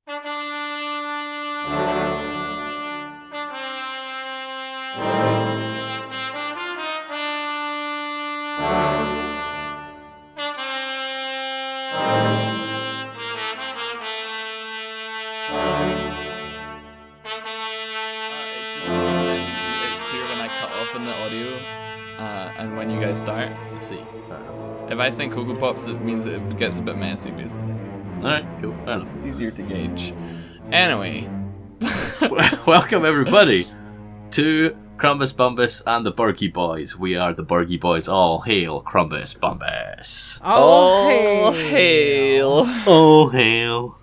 And when you guys start, see. If I sing Cocoa Pops, it means it gets a bit messy, basically. Alright, cool. Fair enough. It's easier to gauge. Anyway. Welcome, everybody, to Krumbis Bumbis and the Burgie Boys. We are the Burgie Boys. All hail Krumbis Bumbis. All hail. All hail.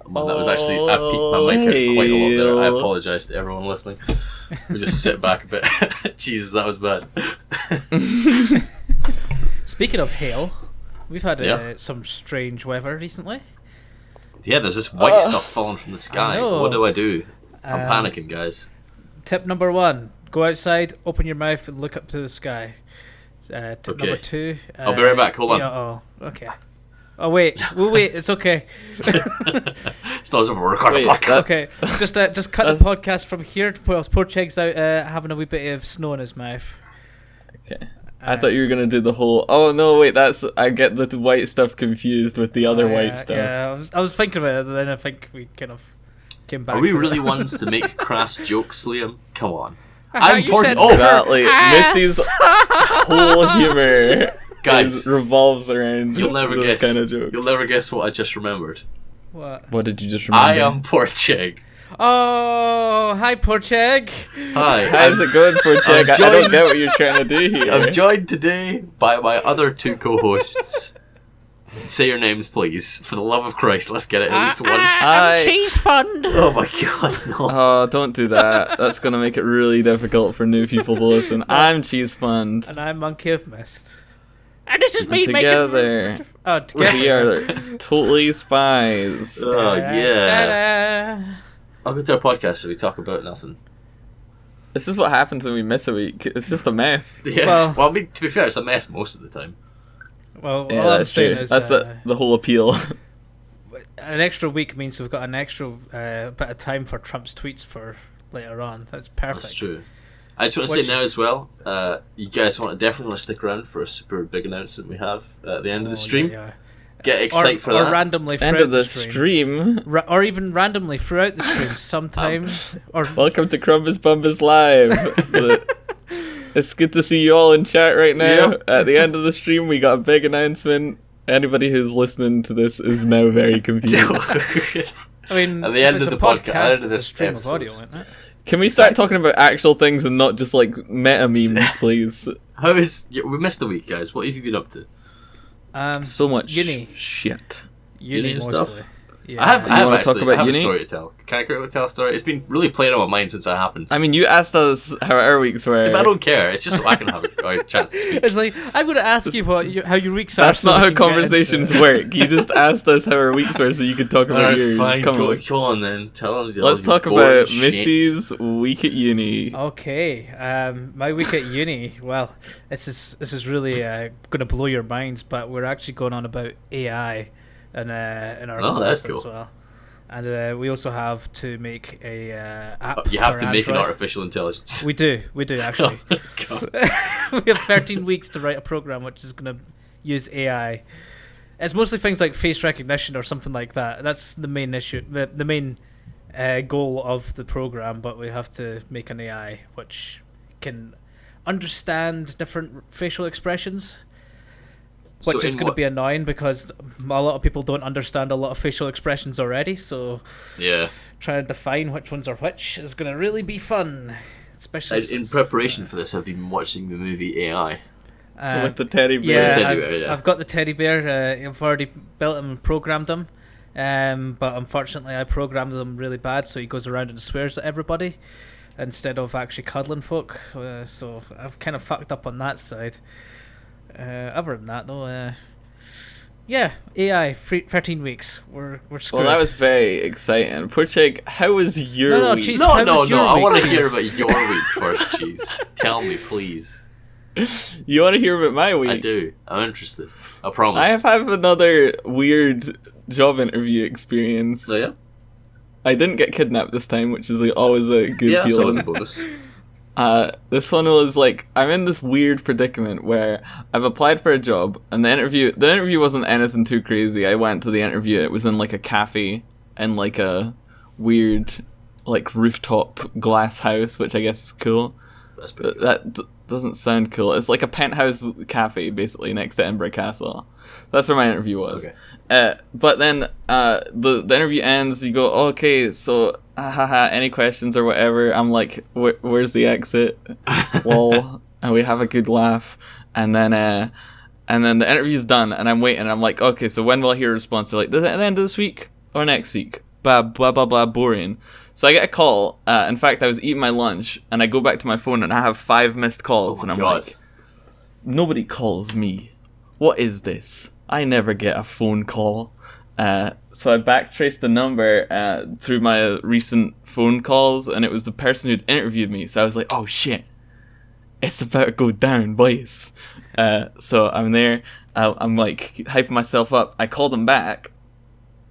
Well, that was actually, I peaked my mic out quite a lot there. I apologise to everyone listening. We just sit back a bit. Jesus, that was bad. Speaking of hail, we've had some strange weather recently. Yeah, there's this white stuff falling from the sky. What do I do? I'm panicking, guys. Tip number 1, go outside, open your mouth and look up to the sky. Tip number 2... I'll be right back, hold on. Yeah, okay. Oh, wait, we'll wait, it's okay. It's not as if we're recording a podcast. Okay, just cut the podcast from here whilst poor Cheg's out having a wee bit of snow in his mouth. Okay. I thought you were going to do the whole... Oh, no, wait, I get the white stuff confused with the other white stuff. Yeah, I was thinking about it, and then I think we kind of came back. Are we really ones to make crass jokes, Liam? Come on. Exactly. Misty's whole humour guys revolves around you'll never those guess kind of jokes. You'll never guess what I just remembered. What did you just remember? I am poor Cheg. Oh, hi, poor Cheg. Hi. How's it going, poor Cheg? I don't get what you're trying to do here. I'm joined today by my other 2 co-hosts. Say your names, please. For the love of Christ, let's get it at least once. I'm cheesefund. Oh my god, no. Oh, don't do that. That's going to make it really difficult for new people to listen. I'm cheesefund. And I'm Monkey of Mist. And this is me together. making... Oh, together. We are totally spies. Oh, yeah. Welcome to our podcast so we talk about nothing. This is what happens when we miss a week. It's just a mess. Yeah. Well, I mean, to be fair, it's a mess most of the time. Well, yeah, all I'm that's saying true. is... That's the whole appeal. An extra week means we've got an extra bit of time for Trump's tweets for later on. That's perfect. That's true. I just want to say now as well, you guys definitely want to stick around for a super big announcement we have at the end of the stream. Yeah. Get excited for that. Or randomly throughout end of the stream. Or even randomly throughout the stream sometimes. Welcome to Krumbis Bumbis Live. It's good to see you all in chat right now. Yep. At the end of the stream, we got a big announcement. Anybody who's listening to this is now very confused. I mean, at the end of the podcast, it's a stream of audio, isn't it? Can we start talking about actual things and not just like meta memes, please? We missed a week, guys. What have you been up to? So much uni shit. Uni stuff. Yeah. I have talk about a uni? story to tell. Can I quickly tell a story? It's been really playing on my mind since that happened. I mean, you asked us how our weeks were. Yeah, but I don't care. It's just so I can have a chance to speak. It's like, I'm going to ask you how your weeks are. That's not how conversations work. You just asked us how our weeks were so you could talk about yours. Fine, Come on then. Tell us. Let's talk about Misty's week at uni. Okay, my week at uni. Well, this is really going to blow your minds, but we're actually going on about AI in our class as well. And we also have to make a app. You have for to make an Android. artificial intelligence. We do actually. Oh, we have 13 weeks to write a program which is going to use AI. It's mostly things like face recognition or something like that. That's the main issue, the main goal of the program. But we have to make an AI which can understand different facial expressions. Which is going to be annoying because a lot of people don't understand a lot of facial expressions already. So yeah, trying to define which ones are which is going to really be fun. Especially in preparation for this, I've been watching the movie AI. With the teddy bear. Yeah, I've got the teddy bear. I've already built him and programmed him. But unfortunately, I programmed him really bad, so he goes around and swears at everybody instead of actually cuddling folk. So I've kind of fucked up on that side. Other than that, though, yeah, AI, 13 weeks. We're screwed. Well, that was very exciting. Poor how was your week? Geez, no. I want to hear please? about your week first, Cheese. Tell me, please. You want to hear about my week? I do. I'm interested. I promise. I have another weird job interview experience. Oh, yeah? I didn't get kidnapped this time, which is like always a good Yeah, that's always feeling. a bonus. This one was like, I'm in this weird predicament where I've applied for a job, and the interview wasn't anything too crazy. I went to the interview, it was in like a cafe in like a weird like rooftop glass house, which I guess is cool. That's pretty good. That doesn't sound cool. It's like a penthouse cafe basically next to Edinburgh Castle. That's where my interview was. Okay. But then the interview ends. You go, okay, so any questions or whatever. I'm like, where's the exit? Lol. And we have a good laugh. And then the interview's done, and I'm waiting. I'm like, okay, so when will I hear a response? They're like, at the end of this week or next week? Blah blah blah blah. Boring. So I get a call. In fact, I was eating my lunch, and I go back to my phone, and I have 5 missed calls, and I'm like, nobody calls me. What is this? I never get a phone call. So I backtraced the number through my recent phone calls, and it was the person who'd interviewed me. So I was like, oh shit, it's about to go down, boys. So I'm there. I'm like hyping myself up. I call them back.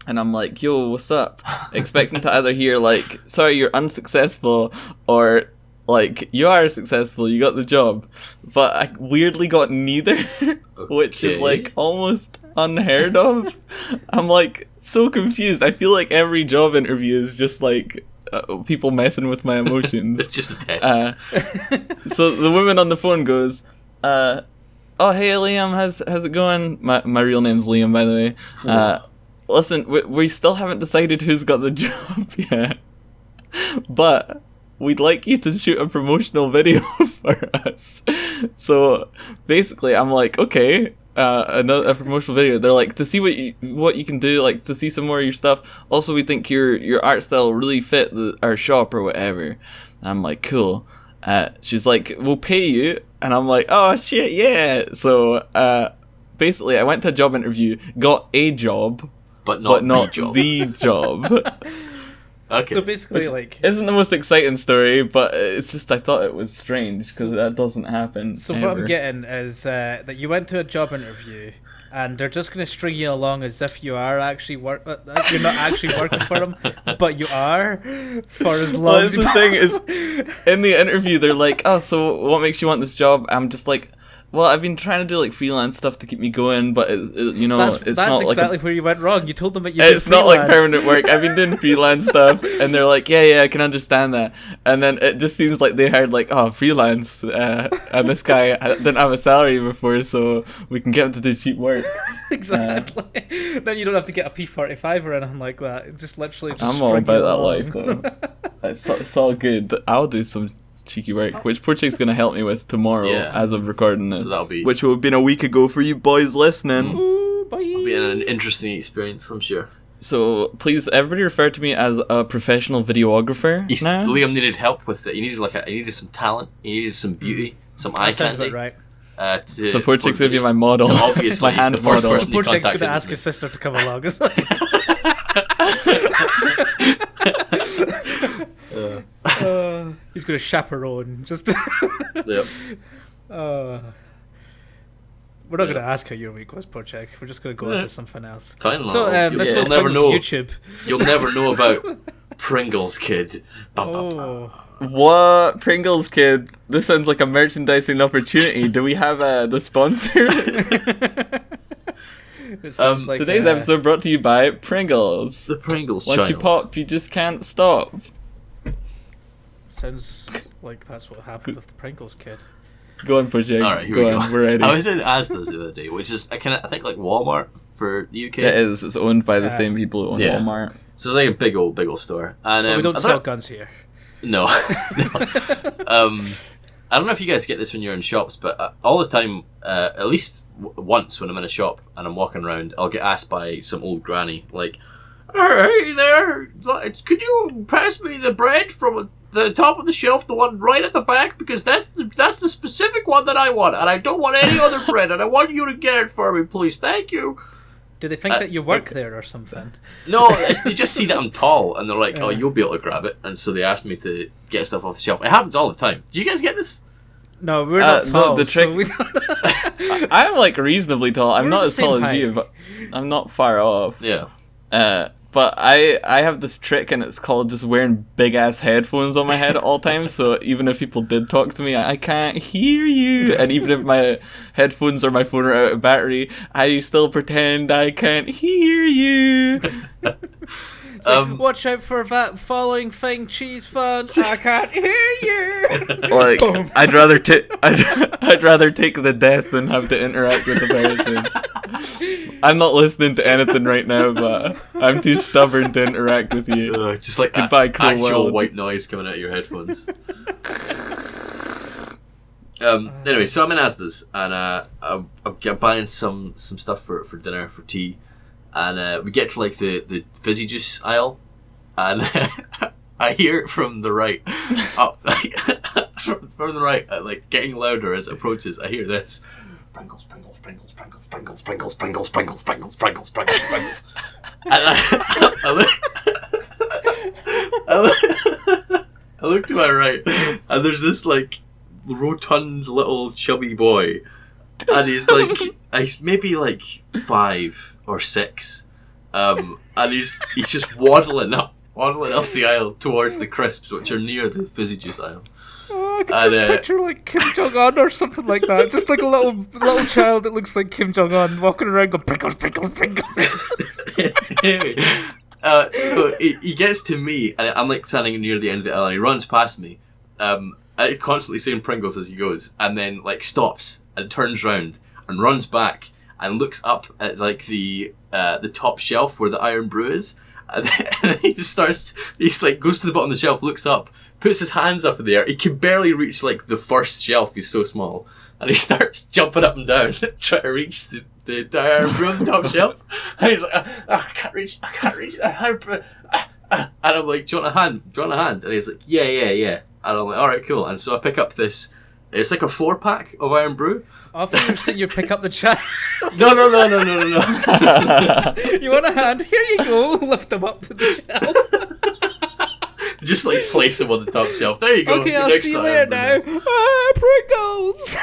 And I'm like, yo, what's up? Expecting to either hear, like, sorry, you're unsuccessful, or, like, you are successful, you got the job. But I weirdly got neither, which is, like, almost unheard of. I'm, like, so confused. I feel like every job interview is just, like, people messing with my emotions. It's just a test. So the woman on the phone goes, oh, hey, Liam, how's it going? My real name's Liam, by the way. Listen, we still haven't decided who's got the job yet, but we'd like you to shoot a promotional video for us. So basically, I'm like, okay, a promotional video. They're like, to see what you can do, like to see some more of your stuff. Also, we think your art style really fit our shop or whatever. I'm like, cool. She's like, we'll pay you, and I'm like, oh shit, yeah. So basically, I went to a job interview, got a job. But not the job. Okay. So basically, Which like, isn't the most exciting story, but it's just I thought it was strange because that doesn't happen. So ever. what I'm getting is that you went to a job interview, and they're just going to string you along as if you are actually you're not actually working for them, but you are for as long as the thing is, in the interview they're like, oh, so what makes you want this job? I'm just like, well, I've been trying to do like freelance stuff to keep me going, but it's that's not exactly like where you went wrong. You told them that you. It's not like permanent work. I've been doing freelance stuff, and they're like, yeah, I can understand that. And then it just seems like they heard like, oh, freelance, and this guy didn't have a salary before, so we can get him to do cheap work. Exactly. Then you don't have to get a P45 or anything like that. It just literally. I'm all about that life, though. It's all good. I'll do some cheeky work, which Porchik's going to help me with tomorrow, as of recording this. So that'll be... Which will have been a week ago for you boys listening. Ooh, bye. It'll be an interesting experience, I'm sure. So, please, everybody refer to me as a professional videographer now. Liam needed help with it. He needed some talent. He needed some beauty, some eye Sounds candy. about right. So Porchik's going to be my model. So obviously, my hand the first model. person you Porchik's going contacted to ask was his sister to come along as well. He's going to chaperone. Just. Yep. We're not going to ask how your week was, Porchik. We're just going to go into something else. Fine, So this you'll whole never thing know. with YouTube. You'll never know about Pringles Kid. Bum, bum, bum. Oh. What? Pringles Kid? This sounds like a merchandising opportunity. Do we have the sponsor? It sounds like, Today's episode brought to you by Pringles. The Pringles Once child. you pop, you just can't stop. Sounds like that's what happened with the Pringles Kid. Go on, Porchik. All right, here go we go. on, we're ready. I was in Asda's the other day, which is I think like Walmart for the UK. It is. It's owned by the same people who own Yeah. Walmart. So it's like a big old store. And But we don't I sell thought- guns here. No. I don't know if you guys get this when you're in shops, but all the time, at least once when I'm in a shop and I'm walking around, I'll get asked by some old granny, like, "Hey there, could you pass me the bread from the top of the shelf, the one right at the back, because that's the specific one that I want, and I don't want any other bread, and I want you to get it for me, please. Thank you." Do they think that you work there or something? No, they just see that I'm tall, and they're like, "Oh, you'll be able to grab it," and so they asked me to get stuff off the shelf. It happens all the time. Do you guys get this? No, we're not tall. the trick- So we don't... I'm like reasonably tall. I'm We're not the as tall same as you, height. but I'm not far off. Yeah. But I have this trick, and it's called just wearing big ass headphones on my head at all times. So even if people did talk to me, I can't hear you. And even if my headphones or my phone are out of battery, I still pretend I can't hear you. Watch out for that following thing, cheesefund. I can't hear you. Like, I'd rather take the death than have to interact with the person. I'm not listening to anything right now, but I'm too stubborn to interact with you. Just like Goodbye, cruel actual world. white noise coming out of your headphones. Anyway, so I'm in Asda's, and I'm buying some stuff for dinner, for tea. And we get to like the fizzy juice aisle, and I hear it from the right, up from the right, like getting louder as it approaches. I hear this: Pringles, Pringles, Pringles, Pringles, Pringles, Pringles, Pringles, Pringles, Pringles, Pringles, Pringles, Pringles. And I look to my right, and there's this like rotund little chubby boy, and he's like, maybe like 5 or 6, and he's just waddling up the aisle towards the crisps, which are near the fizzy juice aisle. Oh, I can just picture like Kim Jong-un or something like that. Just like a little child that looks like Kim Jong-un walking around going, Pringles, Pringles, Pringles. Anyway, so he gets to me, and I'm like standing near the end of the aisle, and he runs past me, constantly saying Pringles as he goes, and then like stops and turns round and runs back and looks up at like the top shelf where the Iron Brew is, and then he just starts. He's like goes to the bottom of the shelf, looks up, puts his hands up in the air. He can barely reach like the first shelf. He's so small, and he starts jumping up and down, trying to reach the Iron Brew on the top shelf. And he's like, I can't reach the Iron Brew. And I'm like, do you want a hand? And he's like, yeah. And I'm like, all right, cool. And so I pick up this. It's like a 4-pack of Iron Brew. I thought you were saying you pick up the chat. No. You want a hand? Here you go. Lift them up to the shelf. Just like place them on the top shelf. There you go. Okay, I'll see you later now. Pringles!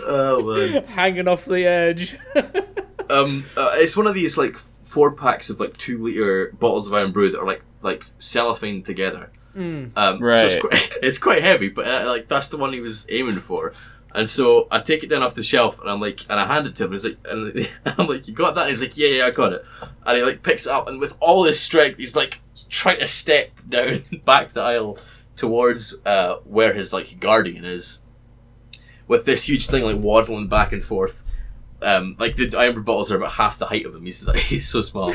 Oh man. Hanging off the edge. It's one of these like 4-packs of like 2-liter bottles of Iron Brew that are like cellophane together. Right. So it's quite heavy, but like that's the one he was aiming for. And so I take it down off the shelf, and I'm like, and I hand it to him. And he's like, and I'm like, you got that? And he's like, yeah, I got it. And he like picks it up, and with all his strength, he's like trying to step down back the aisle towards where his like guardian is, with this huge thing like waddling back and forth. Like the Iron Brew bottles are about half the height of him. He's so small.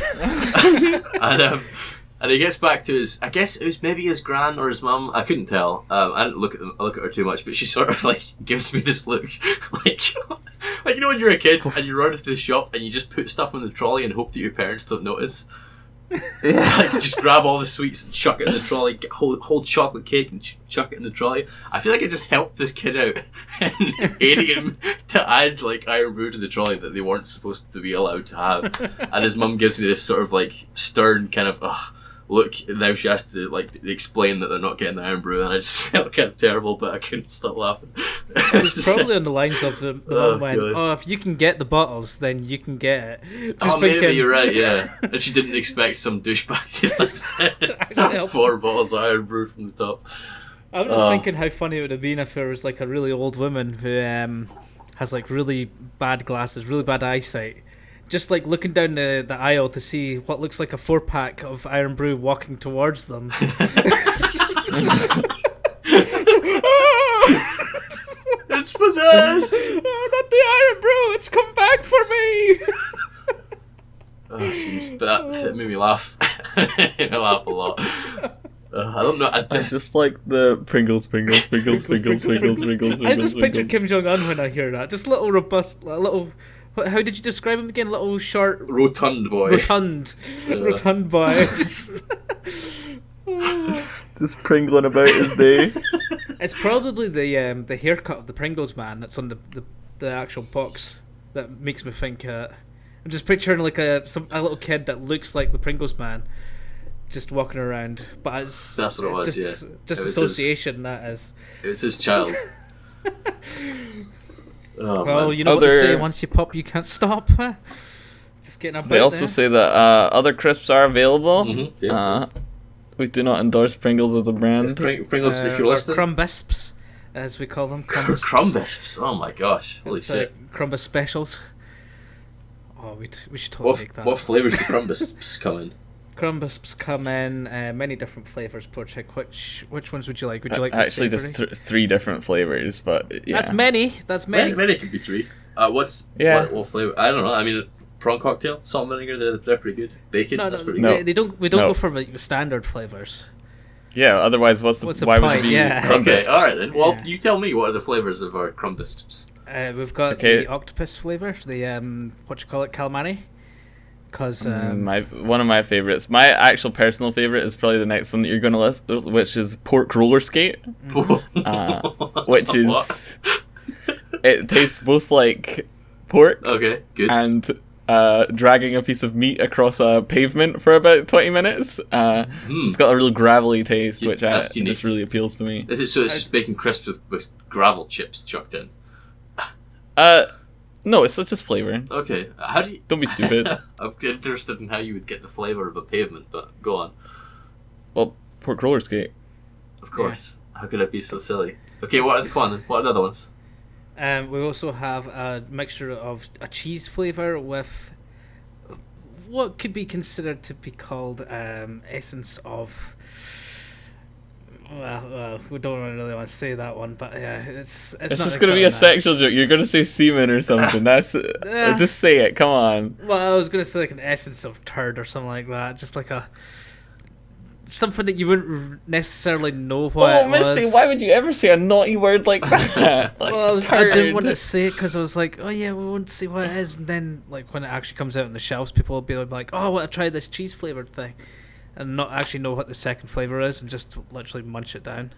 And he gets back to his, I guess it was maybe his gran or his mum. I couldn't tell. I didn't look at her too much, but she sort of like gives me this look, like you know when you're a kid and you run into the shop and you just put stuff in the trolley and hope that your parents don't notice. Like just grab all the sweets and chuck it in the trolley, hold chocolate cake and chuck it in the trolley. I feel like I just helped this kid out and aiding him to add like Iron Brew to the trolley that they weren't supposed to be allowed to have. And his mum gives me this sort of like stern kind of look, now she has to like explain that they're not getting the Iron Brew, and I just felt kind of terrible, but I couldn't stop laughing. It's probably on the lines of the mum went, if you can get the bottles, then you can get it. Just maybe you're right, yeah. And she didn't expect some douchebag to lift 4 bottles of Iron Brew from the top. I'm just thinking how funny it would have been if there was like a really old woman who has like really bad glasses, really bad eyesight, just like looking down the aisle to see what looks like a 4-pack of Iron Brew walking towards them. It's possessed! Oh, not the Iron Brew, it's come back for me! Oh jeez, but that made me laugh. It made me laugh a lot. I don't know. I just like the Pringles. I just picture Kim Jong-un when I hear that. Just little robust, little... How did you describe him again? Little short... Rotund boy. Rotund boy. Just Pringling about his day. It's probably the haircut of the Pringles man that's on the actual box that makes me think... I'm just picturing like a little kid that looks like the Pringles man just walking around. But that's what it was, just, yeah. Just association, that is. It was his child. Oh, well, you know what they say, once you pop, you can't stop. getting a bit They also there. say that other crisps are available. Yeah. We do not endorse Pringles as a brand. Pringles, if you're or listening. Krumbisps, as we call them. Krumbisps. Krumbisps. Oh my gosh. Holy It's shit. Krumbis specials. Oh, we should totally make that. What flavours do Krumbisps come in? Krumbisps come in many different flavors. Project. Which ones would you like? Would you like the Actually, savoury? just three different flavors, but yeah. That's many. That's many. Many could be 3. What flavour? I don't know. I mean, prawn cocktail, salt and vinegar. They're pretty good. Bacon. That's pretty good. They don't. We don't No. go for the standard flavors. Yeah, otherwise, why the would point? it be Yeah. Krumbisps? Okay, all right then. Well, Yeah. you tell me what are the flavours of our Krumbisps. We've got Okay. the octopus flavor, the what you call it, calamari. Because One of my favorites, my actual personal favorite, is probably the next one that you're going to list, which is pork roller skate, which is What? it tastes both like pork Okay, good. and dragging a piece of meat across a pavement for about 20 minutes. It's got a real gravelly taste, which that's unique. just really appeals to me. Is it so? It's just bacon crisps with gravel chips chucked in. No, it's just flavor. Okay, how do you? Don't be stupid. I'm interested in how you would get the flavour of a pavement, but go on. Well, pork roller skate. Of course. How could I be so silly? Okay, what are the then? What are the other ones? we also have a mixture of a cheese flavor with what could be considered to be called essence of. Well, we don't really want to say that one, but yeah, it's It's not just gonna be a exactly that. sexual joke. You're gonna say semen or something. That's just say it. Come on. Well, I was gonna say like an essence of turd or something like that, just like something that you wouldn't necessarily know what it was. Misty, why would you ever say a naughty word like that? Like, Well, I didn't want to turd. say it because I was like, oh yeah, we won't see what it is, and then like when it actually comes out on the shelves, people will be like, oh, I want to try this cheese flavored thing, and not actually know what the second flavor is, and just literally munch it down.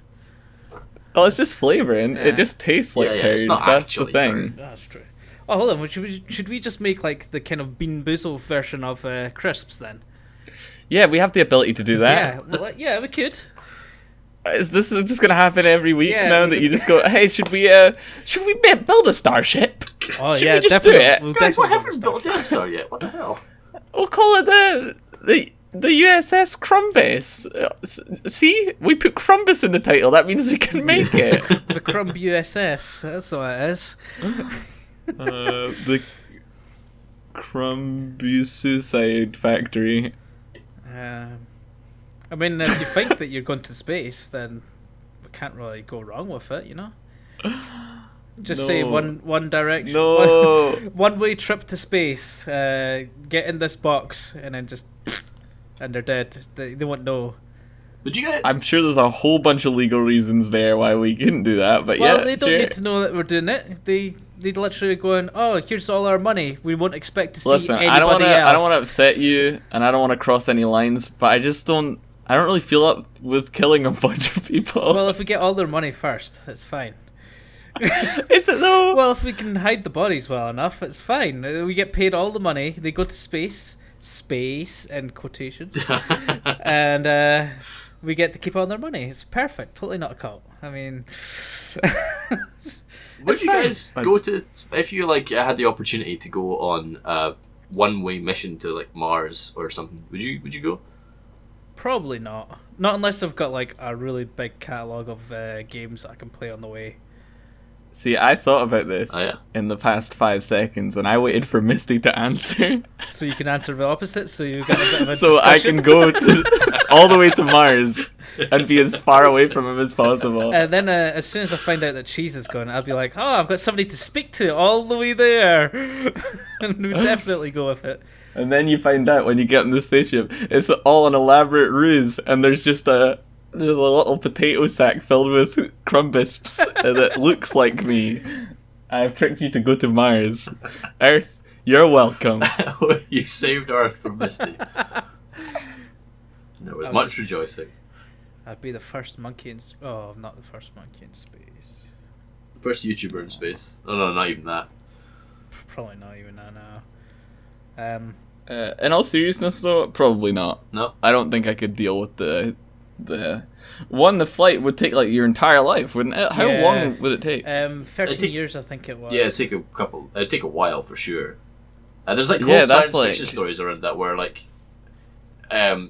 Oh, it's just flavoring. Yeah. It just tastes like Yeah, turd. it's not That's the actually thing. turd. That's true. Oh, hold on. Should we just make like the kind of Bean Boozled version of crisps then? Yeah, we have the ability to do that. Yeah, well, yeah, we could. Is this just gonna happen every week Yeah, now we that you just go, hey, should we build a starship? Oh Should yeah, we just definitely. do it? We'll Guys, what definitely haven't built a Death Star yet? What the hell? We'll call it the USS Krumbis. See, we put Krumbis in the title. That means we can make it. the Crumb USS. That's what it is. The Krumbis Suicide Factory. I mean, if you think that you're going to space, then we can't really go wrong with it, you know. Just say No. one direction. No. One way trip to space. Get in this box, and then just and they're dead. They won't know. Would you guys? I'm sure there's a whole bunch of legal reasons there why we couldn't do that, but Well, yeah, they don't sure. need to know that we're doing it. They literally going, oh, here's all our money. We won't expect to see Listen, anybody I don't else. want to upset you, and I don't want to cross any lines, but I just don't. I don't really feel up with killing a bunch of people. Well, if we get all their money first, that's fine. Is it though? Well, if we can hide the bodies well enough, it's fine. We get paid all the money. They go to space in quotations, and we get to keep all their money. It's perfect. Totally not a cult. I mean, Would you fine. guys go to if you like had the opportunity to go on a one-way mission to like Mars or something? Would you go? probably not. Not unless I've got like a really big catalog of games that I can play on the way. See, I thought about this Oh, yeah. in the past 5 seconds, and I waited for Misty to answer, So you can answer the opposite. So you get a bit of a so I discussion. can go all the way to Mars and be as far away from him as possible. And then as soon as I find out that Cheese is gone, I'll be like, oh, I've got somebody to speak to all the way there. And we definitely go with it. And then you find out when you get in the spaceship, it's all an elaborate ruse, and there's just a little potato sack filled with Krumbisps that looks like me. I've tricked you to go to Mars. Earth, you're welcome. You saved Earth from Misty. There was much rejoicing. I'd be the first monkey in... Oh, I'm not the first monkey in space. First YouTuber in space. Oh no, not even that. Probably not even that now. In all seriousness, though, probably not. No. I don't think I could deal with the flight would take like your entire life, wouldn't it? How Yeah. long would it take? 13 take- years, I think it was. Yeah, it'd take a while for sure. There's like cool science fiction stories around that where like,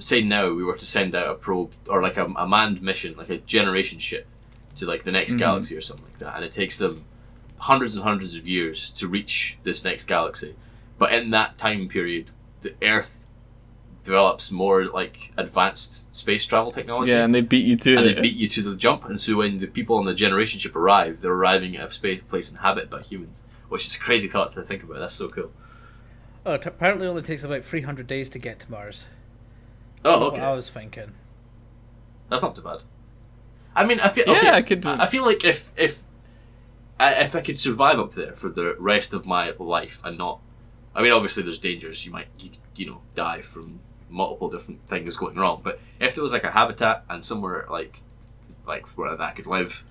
say now we were to send out a probe or like a manned mission, like a generation ship, to like the next galaxy or something like that, and it takes them hundreds and hundreds of years to reach this next galaxy, but in that time period, the Earth develops more like advanced space travel technology. Yeah, and they beat you to and they beat you to the jump, and so when the people on the generation ship arrive, they're arriving at a space place inhabited by humans, which is a crazy thought to think about. That's so cool. Oh, it apparently only takes about 300 days to get to Mars. Oh, okay. What I was thinking. That's not too bad. I mean, I feel I feel like if I could survive up there for the rest of my life and not, I mean, obviously there's dangers. You might die from multiple different things going wrong. But if there was like a habitat and somewhere like where that I could live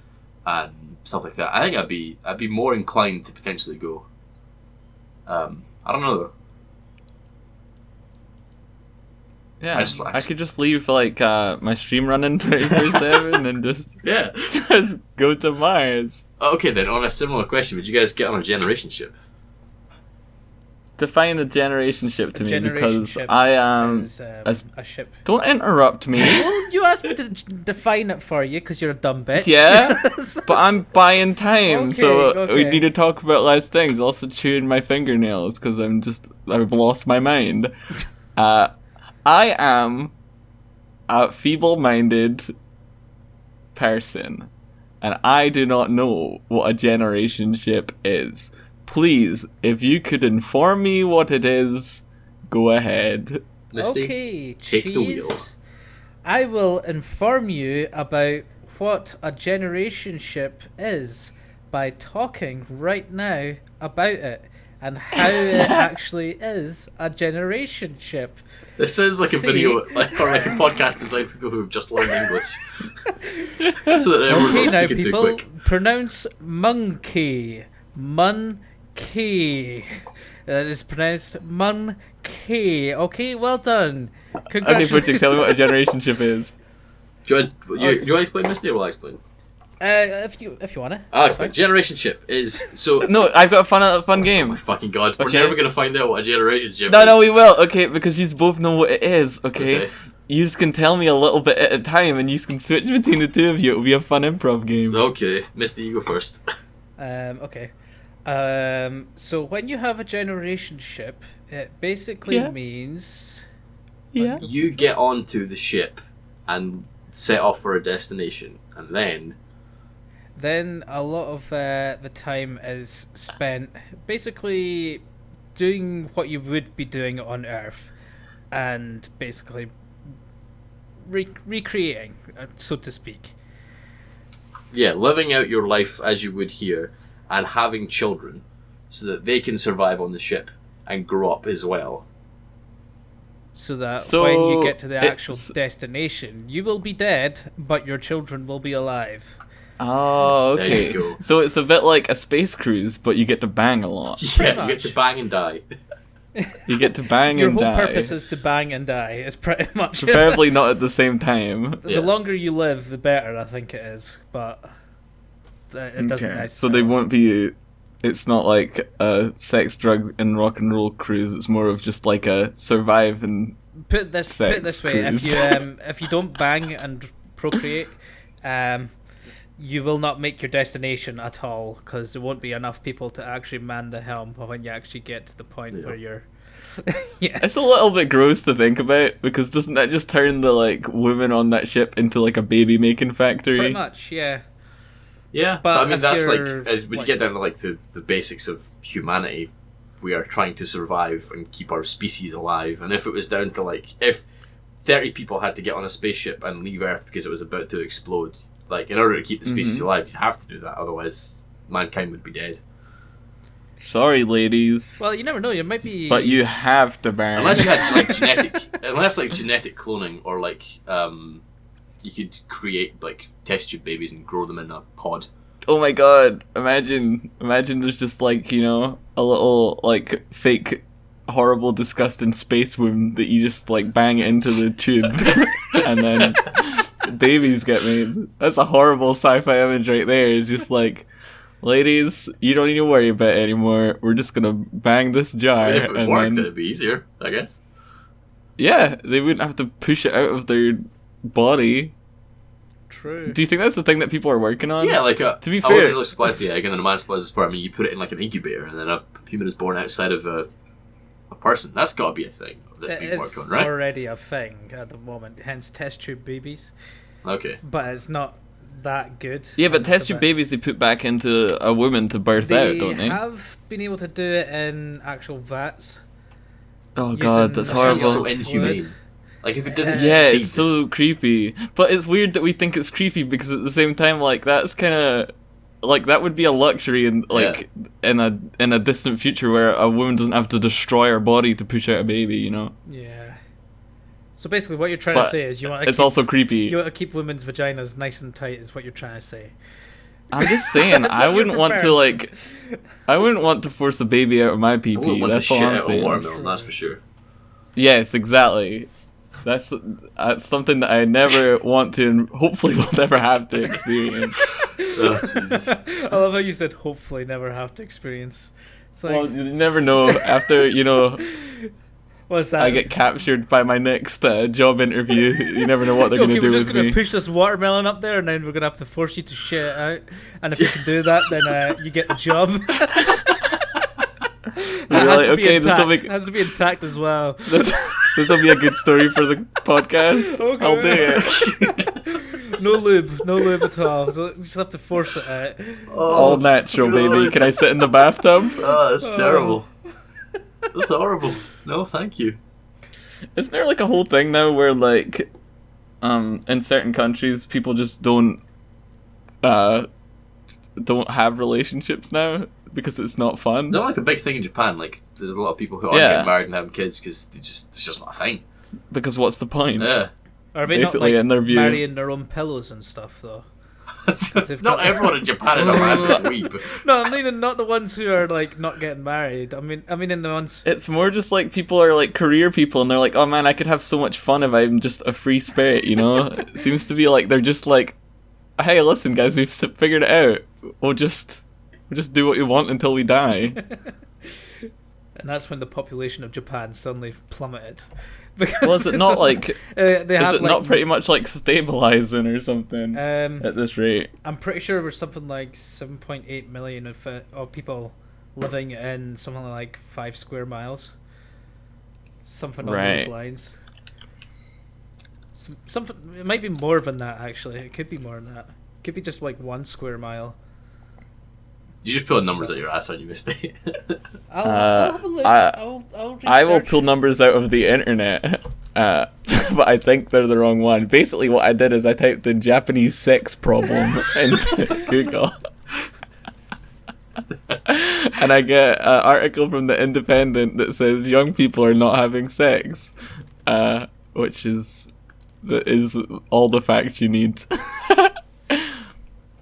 and stuff like that, I think I'd be more inclined to potentially go. I don't know though. Yeah, I could just leave like my stream running 24/7 and just just go to Mars. Okay, then on a similar question, would you guys get on a generation ship? Define a generation ship to me, because I am a ship. Don't interrupt me. Well, you asked me to define it for you because you're a dumb bitch. Yeah, but I'm buying time, so we need to okay. talk about less things. Also chewing my fingernails because I've lost my mind. I am a feeble-minded person, and I do not know what a generation ship is. Please, if you could inform me what it is, go ahead. Misty, okay, take the wheel. I will inform you about what a generation ship is by talking right now about it and how it actually is a generation ship. This sounds like a video, or like a podcast designed for people who've just learned English. So that everyone's not speaking too quick. Pronounce monkey. Monkey. That is pronounced monkey. Okay, well done. Congratulations. Tell me what a generation ship is. Do you want to explain, Misty, or will I explain? If you wanna. I'll explain. Generation ship is so. No, I've got a fun game. Oh my fucking god! Okay. We're never gonna find out what a generation ship is. No, we will. Okay, because you both know what it is. Okay. You can tell me a little bit at a time, and you can switch between the two of you. It'll be a fun improv game. Okay, Misty, you go first. Okay. So when you have a generation ship, it basically means. Yeah. You get onto the ship and set off for a destination, and then a lot of the time is spent basically doing what you would be doing on Earth and basically recreating, so to speak. Yeah, living out your life as you would here and having children so that they can survive on the ship and grow up as well. So that when you get to the actual destination, you will be dead, but your children will be alive. Oh, okay. There you go. So it's a bit like a space cruise, but you get to bang a lot. Yeah, you get to bang and die. You get to bang Your and die. Your whole purpose is to bang and die. It's pretty much. Preferably not at the same time. The longer you live, the better, I think it is. But it doesn't necessarily. So they won't be. It's not like a sex, drug, and rock and roll cruise. It's more of just like a survive and put it this way: if you don't bang and procreate, you will not make your destination at all, because there won't be enough people to actually man the helm when you actually get to the point where you're. Yeah, it's a little bit gross to think about, because doesn't that just turn the like women on that ship into like a baby making factory? Pretty much, yeah. Yeah, but I mean that's like as when you get down to like the basics of humanity, we are trying to survive and keep our species alive. And if it was down to like if 30 people had to get on a spaceship and leave Earth because it was about to explode, like in order to keep the species alive, you'd have to do that. Otherwise, mankind would be dead. Sorry, ladies. Well, you never know. You might be. But you have to burn. Unless you had like genetic cloning, or like you could create like test tube babies and grow them in a pod. Oh my god! Imagine there's just like, you know, a little like fake, horrible, disgusting space womb that you just like bang into the tube, and then babies get made. That's a horrible sci-fi image right there. It's just like ladies, you don't need to worry about it anymore. We're just gonna bang this jar. I mean, if it and worked, then, then it'd be easier, I guess. yeah, they wouldn't have to push it out of their body. True. Do you think that's the thing that people are working on? Yeah, like to be a fair, woman splice the egg and then a man splices the sperm, and you put it in like an incubator, and then a human is born outside of a person. That's got to be a thing that's being worked on, right? It's already a thing at the moment, hence test tube babies. Okay. But it's not that good. yeah, but test tube babies they put back into a woman to birth out, don't they? They have been able to do it in actual vats. Oh god, that's using horrible. Sounds so fluid. inhumane. Like if it didn't Yeah, succeed. it's so creepy. But it's weird that we think it's creepy because at the same time, like that's kind of like that would be a luxury in like in a distant future where a woman doesn't have to destroy her body to push out a baby, you know. Yeah. So basically, what you're trying But to say is you want to it's also creepy. you want to keep women's vaginas nice and tight. Is what you're trying to say. I'm just saying, That's I what wouldn't your want to preference like, I wouldn't want to force a baby out of my I pee wouldn't pee. want to That's all shit I'm out a saying. watermelon, that's for sure. Yes, exactly. That's something that I never want to, and hopefully will never have to experience. Oh, Jesus. I love how you said hopefully never have to experience. It's like, Well, you never know. After what's that? I get captured by my next job interview, you never know what they're going to do we're with just gonna me. push this watermelon up there, and then we're gonna have to force you to shit it out. And if you can do that, then you get the job. It You're has like, to be okay, this will intact. make It has to be intact as well. this will be a good story for the podcast. Okay. I'll do it. No lube at all. So we just have to force it out. All natural, baby. Can I sit in the bathtub? Oh, that's terrible. That's horrible. No, thank you. Isn't there like a whole thing now where like, in certain countries people just don't have relationships now because it's not fun? It's not like a big thing in Japan. Like, there's a lot of people who aren't Yeah. getting married and having kids because it's just not a thing. Because what's the point? Yeah. Are they Basically, not like in their view. marrying their own pillows and stuff though? they've Not got- everyone in Japan is a massive weeb. No, I mean not the ones who are like not getting married. I mean in the ones. It's more just like people are like career people and they're like, oh man, I could have so much fun if I'm just a free spirit, you know? It seems to be like they're just like, hey, listen guys, we've figured it out. We'll just do what we want until we die. And that's when the population of Japan suddenly plummeted. Well, is it not like, they is have it like, not pretty much like stabilizing or something Um, at this rate? I'm pretty sure there's something like 7.8 million of people living in something like 5 square miles. Something on Right. those lines. Something. It might be more than that actually. It could be more than that. It could be just like 1 square mile. You just pull numbers out your ass on you, Misty. I'll have a look. I- I'll I will research. pull numbers out of the internet, but I think they're the wrong one. Basically, what I did is I typed in Japanese sex problem into Google. And I get an article from The Independent that says young people are not having sex, which is all the facts you need.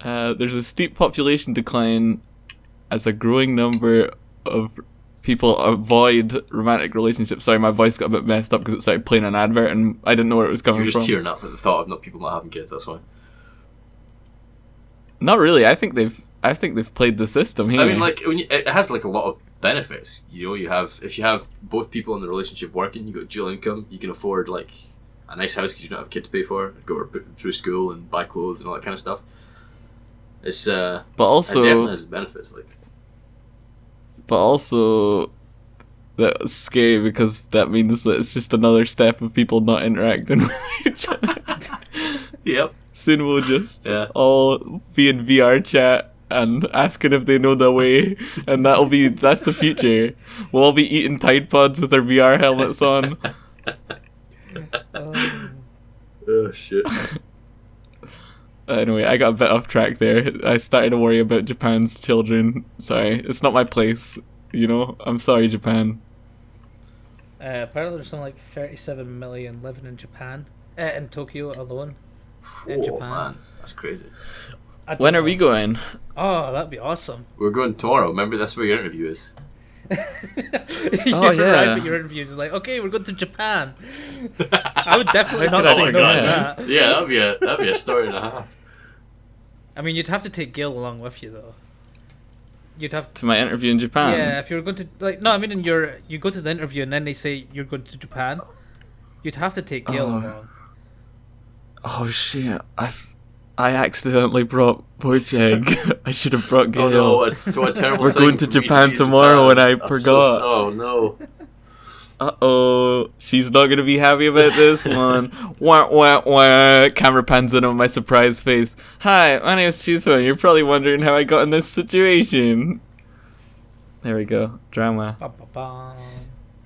There's a steep population decline as a growing number of people avoid romantic relationships. Sorry, my voice got a bit messed up because it started playing an advert and I didn't know where it was coming You're just from. tearing up at the thought of people not having kids, that's why. Not really. I think they've played the system here. I mean, like, it has like a lot of benefits. You know, if you have both people in the relationship working, you got dual income, you can afford like a nice house because you don't have a kid to pay for, go through school and buy clothes and all that kind of stuff. It's but it definitely also has benefits. Like, that's scary because that means that it's just another step of people not interacting with each other. yep. Soon we'll just Yeah. all be in VR chat and asking if they know the way, and that's the future. We'll all be eating Tide Pods with our VR helmets on. Oh shit. Anyway, I got a bit off track there. I started to worry about Japan's children. Sorry, it's not my place. You know, I'm sorry, Japan. Apparently, there's something like 37 million living in Japan, in Tokyo alone. In Oh Japan. man, that's crazy. I don't When are know. we going? Oh, that'd be awesome. We're going tomorrow. Remember, that's where your interview is. You Oh, arrive yeah. at your interview, just like, okay, we're going to Japan. I would definitely How not could I say no forget? to that. Yeah, that'd be a story and a half. I mean, you'd have to take Gil along with you, though. you'd have To my interview in Japan. Yeah, if you're going to I mean, you go to the interview and then they say you're going to Japan, you'd have to take Gail along. Oh shit! I accidentally brought Bojack. I should have brought Gail. Oh no! What a terrible We're thing going to for me Japan be in tomorrow, and I I'm forgot. oh no! She's not gonna be happy about this one. Wah wah wah. Camera pans in on my surprised face. Hi, my name is cheesefund. You're probably wondering how I got in this situation. There we go. Drama.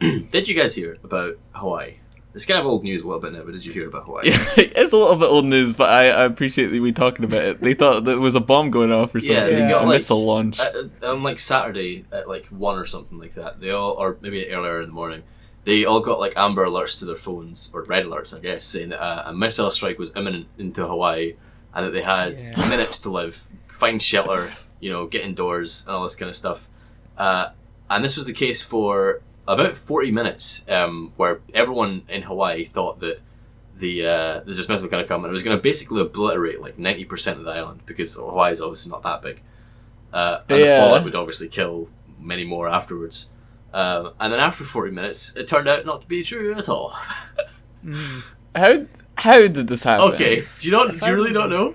Did you guys hear about Hawaii? It's kind of old news a little bit now, but did you hear about Hawaii? Yeah, it's a little bit old news, but I appreciate that we talking about it. They thought there was a bomb going off or something. Yeah, they got a missile launch. On like Saturday at like 1 or something like that. They all, or maybe earlier in the morning, they all got like amber alerts to their phones, or red alerts, I guess, saying that a missile strike was imminent into Hawaii, and that they had minutes to live, find shelter, get indoors, and all this kind of stuff. And this was the case for about 40 minutes, where everyone in Hawaii thought that the dismissal was going to come, and it was going to basically obliterate like 90% of the island, because Hawaii is obviously not that big. And the fallout would obviously kill many more afterwards. And then after 40 minutes, it turned out not to be true at all. How did this happen? Okay, do you really not know?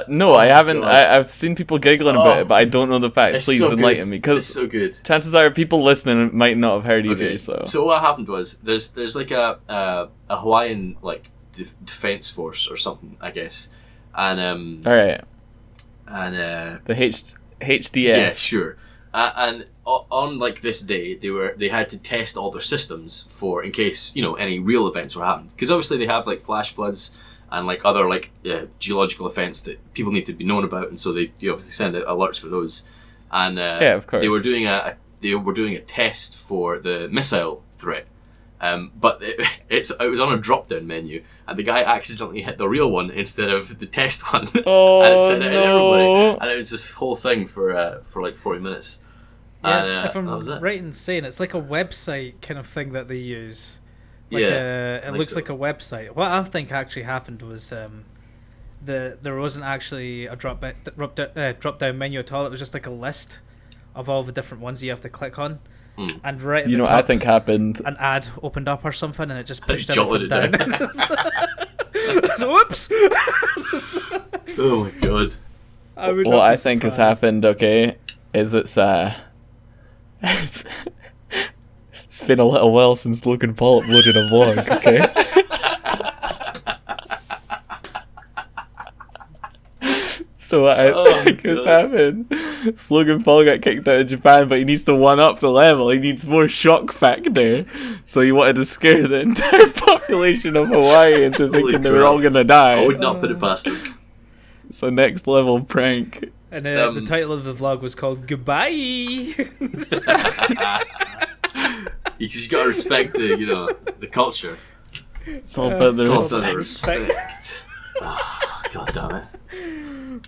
No, I haven't. I've seen people giggling about it, but I don't know the facts. Please enlighten me, because it's so good. Chances are people listening might not have heard either. So what happened was there's like a Hawaiian like defense force or something, I guess, and all right, and the HDF. Yeah, sure. And on like this day, they had to test all their systems in case any real events were happening, because obviously they have like flash floods and like other like geological events that people need to be known about, and so they obviously send out alerts for those. And of course, they were doing a test for the missile threat, but it was on a drop down menu, and the guy accidentally hit the real one instead of the test one, and it sent it in everybody, and it was this whole thing for like 40 minutes. Yeah, and, if I'm that was it. right in saying it's like a website kind of thing that they use. Like it looks like a website. What I think actually happened was there wasn't actually a drop down menu at all. It was just like a list of all the different ones you have to click on. And right at the top, I think happened. An ad opened up or something, and it just pushed everything down. So, whoops! Oh my god! What I think has happened, okay, is it's been a little while since Logan Paul uploaded a vlog, okay? So what I think has happened is Logan Paul got kicked out of Japan, but he needs to one-up the level. He needs more shock factor. So he wanted to scare the entire population of Hawaii into thinking they were all going to die. I would not put it past him. It's a next level prank. And the title of the vlog was called Goodbye. Because you gotta respect the culture. It's all about the respect. Oh, God damn it.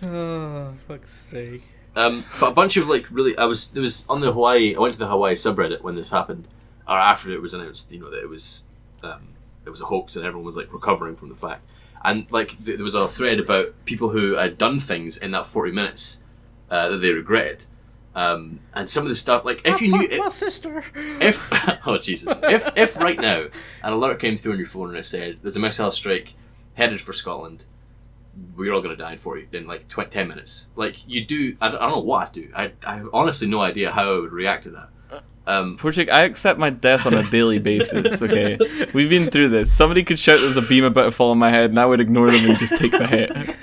Oh, fuck's sake. But a bunch of like really, I went to the Hawaii subreddit when this happened, or after it was announced, that it was a hoax and everyone was like recovering from the fact. And like there was a thread about people who had done things in that 40 minutes that they regretted. And some of the stuff, like if you knew, my sister. If oh Jesus, if right now an alert came through on your phone and it said there's a missile strike headed for Scotland, we're all gonna die in like 10 minutes. Like you do, I don't know what I'd do. I have honestly no idea how I would react to that. Porchik, I accept my death on a daily basis, okay? We've been through this. Somebody could shout there's a beam about to fall on my head and I would ignore them and just take the hit.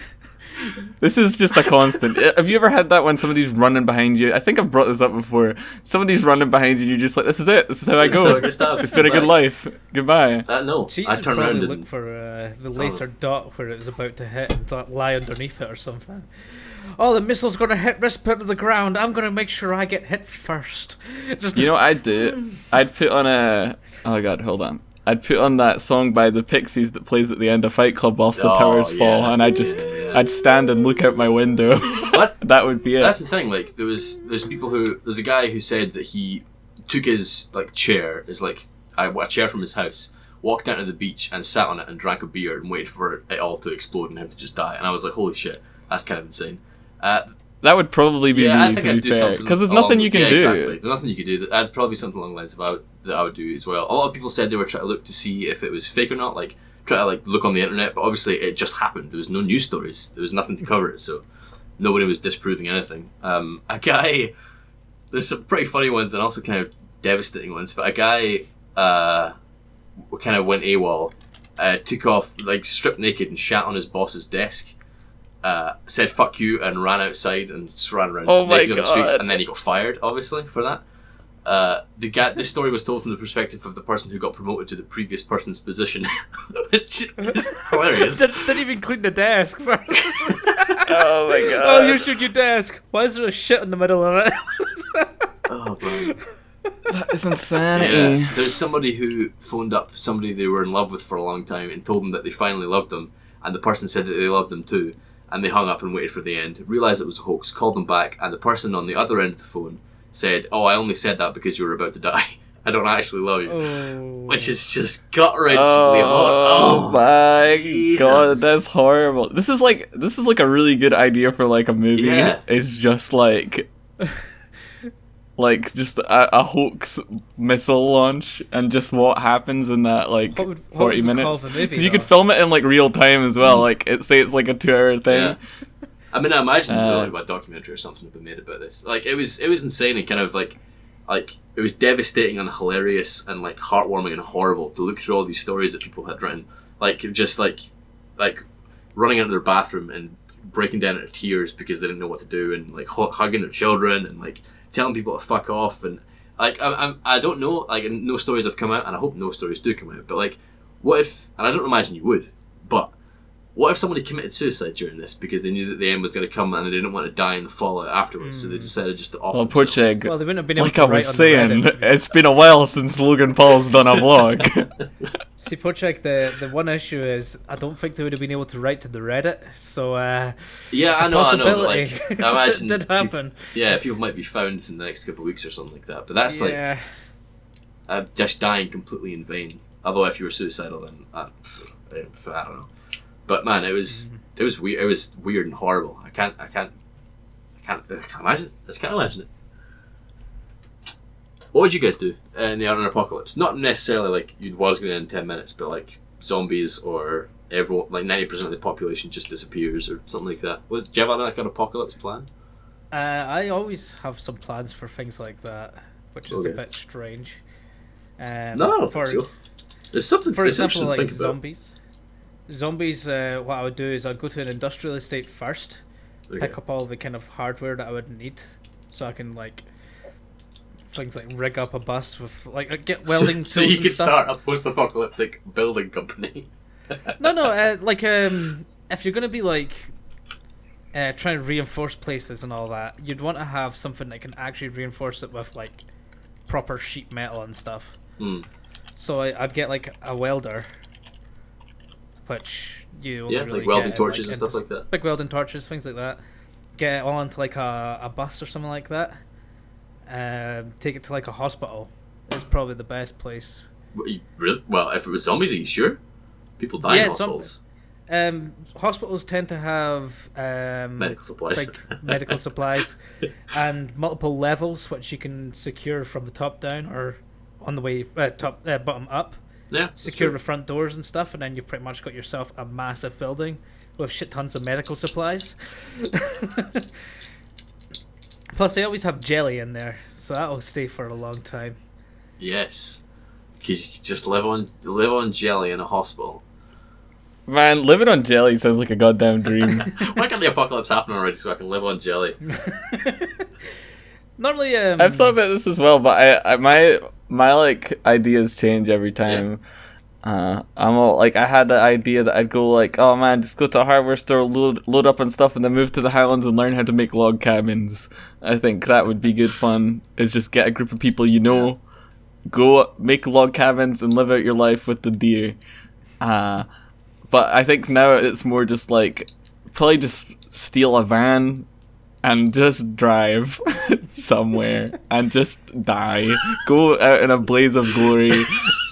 This is just a constant. Have you ever had that when somebody's running behind you? I think I've brought this up before. Somebody's running behind you and you're just like, this is it. This is how I go. It's been a good life. Goodbye. No, I turn around and look for the laser dot where it was about to hit and lie underneath it or something. Oh, the missile's going to hit this bit of the ground. I'm going to make sure I get hit first. You know what I'd do? I'd put on a... Oh, God, hold on. I'd put on that song by the Pixies that plays at the end of Fight Club whilst the towers fall, and I'd stand and look out my window. That would be it. That's the thing. Like there's a guy who said that he took his like chair, a chair from his house, walked down to the beach and sat on it and drank a beer and waited for it all to explode and him to just die. And I was like, holy shit, that's kind of insane. That would probably be I me, think to I'd be do fair. something Because there's nothing you can do. Exactly. There's nothing you could do. I'd probably something along the lines of that I would do as well. A lot of people said they were trying to look to see if it was fake or not, like try to like look on the internet, but obviously it just happened. There was no news stories. There was nothing to cover it, so nobody was disproving anything. A guy, there's some pretty funny ones and also kind of devastating ones, but a guy kind of went AWOL, took off, like stripped naked and shat on his boss's desk. Said fuck you and ran outside and just ran around naked on the streets, and then he got fired obviously for that. This story was told from the perspective of the person who got promoted to the previous person's position, which is hilarious. Didn't even clean the desk first. Oh my god. Oh, here's your new desk. Why is there a shit in the middle of it? Oh man. That is insanity. Yeah. There's somebody who phoned up somebody they were in love with for a long time and told them that they finally loved them, and the person said that they loved them too. And they hung up and waited for the end, realised it was a hoax, called them back, and the person on the other end of the phone said, "Oh, I only said that because you were about to die. I don't actually love you." Oh. Which is just gut-wrenchingly Oh my Jesus. god, that's horrible. This is like a really good idea for like a movie. Yeah. It's just like just a hoax missile launch, and just what happens in that like What would 40 we call minutes. the movie, You could though? film it in like real time as well. Like it's like a 2-hour thing. Yeah. I mean, I imagine like a documentary or something would be made about this. Like it was insane and kind of like it was devastating and hilarious and like heartwarming and horrible to look through all these stories that people had written. Like just like running into their bathroom and breaking down into tears because they didn't know what to do, and like hugging their children and like telling people to fuck off, and like I don't know, like no stories have come out, and I hope no stories do come out, but like what if, and I don't imagine you would, but what if somebody committed suicide during this because they knew that the end was going to come and they didn't want to die in the fallout afterwards, so they decided just to off Well, themselves. Pocheg, Well, they wouldn't have been able like to I write was on saying, Reddit. it's been a while since Logan Paul's done a vlog. See, Pochek, the one issue is I don't think they would have been able to write to the Reddit, so Yeah, it's a I know, but possibility. like I imagine it did happen. people might be found in the next couple of weeks or something like that. But that's Yeah. like just dying completely in vain. Although if you were suicidal, then I don't know. But man, it was weird. It was weird and horrible. I can't imagine it. I just can't imagine it. What would you guys do in the Iron Apocalypse? Not necessarily like you was going to end in 10 minutes, but like zombies or everyone, like 90% of the population just disappears or something like that. Do you have like an apocalypse plan? I always have some plans for things like that, which is a bit strange. No, I don't think so. There's something. For example, to like think about. zombies. Zombies, what I would do is I'd go to an industrial estate first, pick up all the kind of hardware that I would need, so I can like things like rig up a bus with like get welding tools. So you and could stuff. start a post-apocalyptic building company. No, like if you're gonna be like trying to reinforce places and all that, you'd want to have something that can actually reinforce it with like proper sheet metal and stuff. So I'd get like a welder, which you only really like welding get, torches like, and stuff like that. big welding torches, things like that. Get it all onto like a bus or something like that. Take it to like a hospital. It's probably the best place. Really? Well, if it was zombies, are you sure? People die in hospitals. Hospitals tend to have Medical supplies. big medical supplies and multiple levels, which you can secure from the top down or on the way bottom up. Yeah, Secure the front doors and stuff, and then you've pretty much got yourself a massive building with shit tons of medical supplies. Plus, they always have jelly in there, so that'll stay for a long time. Yes, because you could just live on jelly in a hospital. Man, living on jelly sounds like a goddamn dream. Why can't the apocalypse happen already so I can live on jelly? Normally, I've thought about this as well, but I my like ideas change every time. I'm all like, I had the idea that I'd go like, oh man, just go to a hardware store, load up on stuff, and then move to the Highlands and learn how to make log cabins. I think that would be good fun. Is just get a group of people go make log cabins and live out your life with the deer. But I think now it's more just like probably just steal a van and just drive somewhere and just die. Go out in a blaze of glory,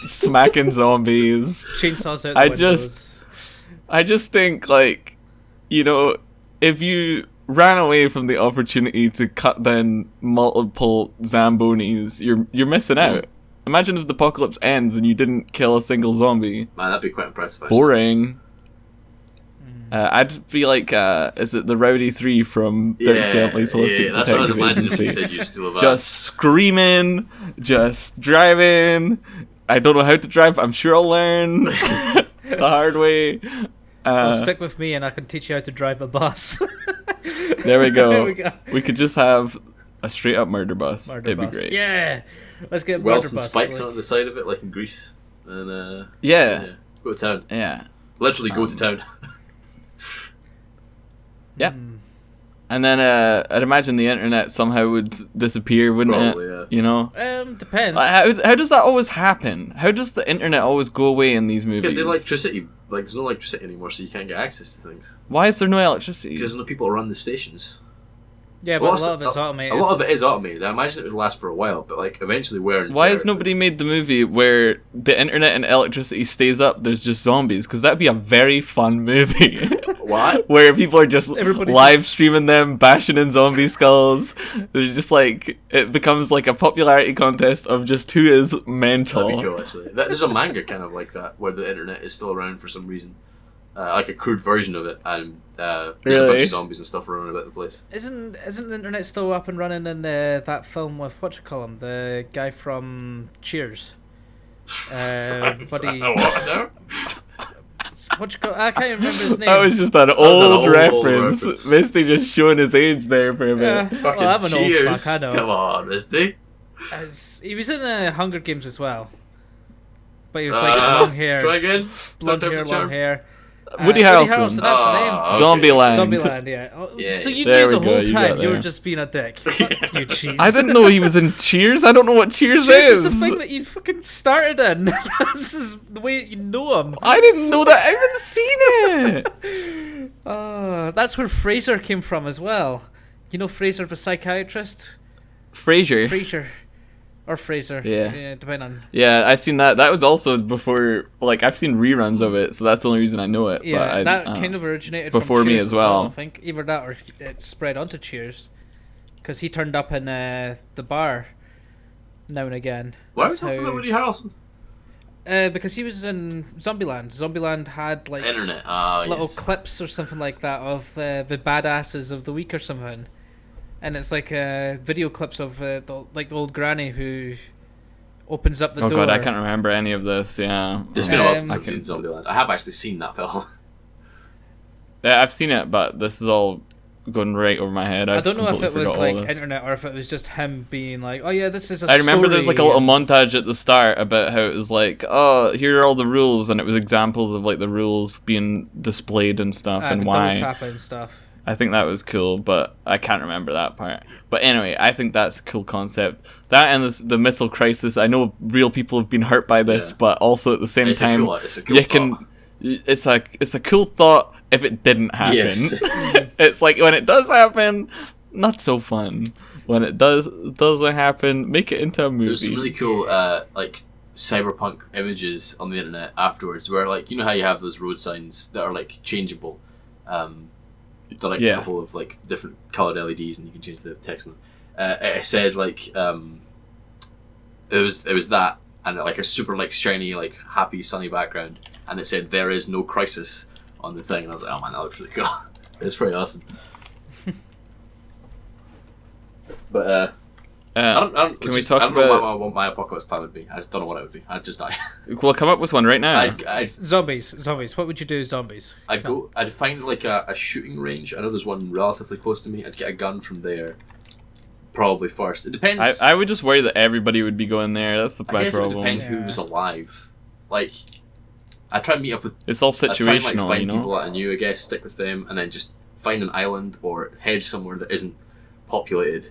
smacking zombies. chainsaws out the windows. I just think, like, you know, if you ran away from the opportunity to cut down multiple Zambonis, you're missing out. Imagine if the apocalypse ends and you didn't kill a single zombie. Man, that'd be quite impressive. Actually. Boring. I'd be like, is it the Rowdy 3 from Dirk Gently's Holistic that's what I was Detective imagining. Agency? You said you're still about. Just screaming, just driving. I don't know how to drive. I'm sure I'll learn the hard way. Well, stick with me and I can teach you how to drive a bus. There we go. There we go. We could just have a straight up murder bus. Murder It'd bus. be great. Yeah. Let's get Well, murder some bus. spikes on the side of it, like in Greece. And Yeah. go to town. Yeah. Literally go to town. Yeah. And then I'd imagine the internet somehow would disappear, wouldn't Probably, it? yeah. You know? Depends. How does that always happen? How does the internet always go away in these movies? Because the electricity, like there's no electricity anymore, so you can't get access to things. Why is there no electricity? Because there's no people run the stations. Yeah, but a lot of it's automated. A lot of it is automated. I imagine it would last for a while, but like eventually wear and Why tear has nobody things. made the movie where the internet and electricity stays up, there's just zombies? Because that'd be a very fun movie. What? Where people are just Everybody live streaming them, bashing in zombie skulls. They're just like, it becomes like a popularity contest of just who is mental. That'd be cool, actually. There's a manga kind of like that, where the internet is still around for some reason. Like a crude version of it, and there's a bunch Really? of zombies and stuff running about the place. Isn't the internet still up and running in that film with whatchamacallit, the guy from Cheers? What now? I can't remember his name. That was just an was old an old reference. reference. Misty just showing his age there for a Yeah. bit. Fucking Well, I'm an old Cheers. fuck, I know. Come on, Misty. He was in Hunger Games as well, but he was like long hair, Try again. blonde Third hair, time's the long charm. hair. Woody Harrelson. That's the name. Okay. Zombieland. Zombieland, yeah. Yeah. So you There knew we the go, whole you time got you were there. just being a dick. Fuck you, cheese. I didn't know he was in Cheers. I don't know what Cheers Cheers is. is the thing that you fucking started in. This is the way you know him. I didn't know that. I haven't seen it. That's where Fraser came from as well. You know Fraser, the psychiatrist? Frasier. Frasier. Or Fraser. Yeah. Depending on. Yeah, I seen that. That was also before. Like, I've seen reruns of it, so that's the only reason I know it. Yeah, but that kind of originated before from me Cheers as well. I think either that or it spread onto Cheers, because he turned up in the bar now and again. Why are we That's talking how- about Woody Harrelson? Because he was in Zombieland. Zombieland had like Internet. little Yes. clips or something like that of the badasses of the week or something, and it's like video clips of the old granny who opens up the Oh door. god, I can't remember any of this. Yeah. It's been a while since Um, I've seen Zombieland. I have actually seen that film. Yeah, I've seen it, but this is all going right over my head. I don't know if it completely was forgot all like this. internet or if it was just him being like, "Oh yeah, this is a I remember there's like a story," little and- montage at the start about how it was like, oh, here are all the rules, and it was examples of like the rules being displayed and stuff and the why. double tapping stuff. I think that was cool, but I can't remember that part. But anyway, I think that's a cool concept. That and the missile crisis. I know real people have been hurt by this, Yeah. but also at the same time, It's a cool you thought. can. It's a cool thought if it didn't happen. Yes. It's like when it does happen, not so fun. When it doesn't happen, make it into a movie. There's some really cool like cyberpunk images on the internet afterwards, where like you know how you have those road signs that are like changeable. They're like Yeah. a couple of like different coloured LEDs, and you can change the text on them. It said like it was that, and like a super like shiny like happy sunny background, and it said "There is no crisis" on the thing, and I was like, oh man, that looks really cool. It's pretty awesome. But I don't. Can we just, talk I don't know about? what my apocalypse plan would be. I just don't know what it would be. I'd just die. We'll come up with one right now. Zombies. What would you do, zombies? I'd find like a shooting range. I know there's one relatively close to me. I'd get a gun from there. Probably first. It depends. I would just worry that everybody would be going there. That's I my guess it would problem. depend who was alive. Like, I'd try and meet up with. It's all I'd try and like situational, find you know. people that I knew. I guess stick with them, and then just find an island or head somewhere that isn't populated,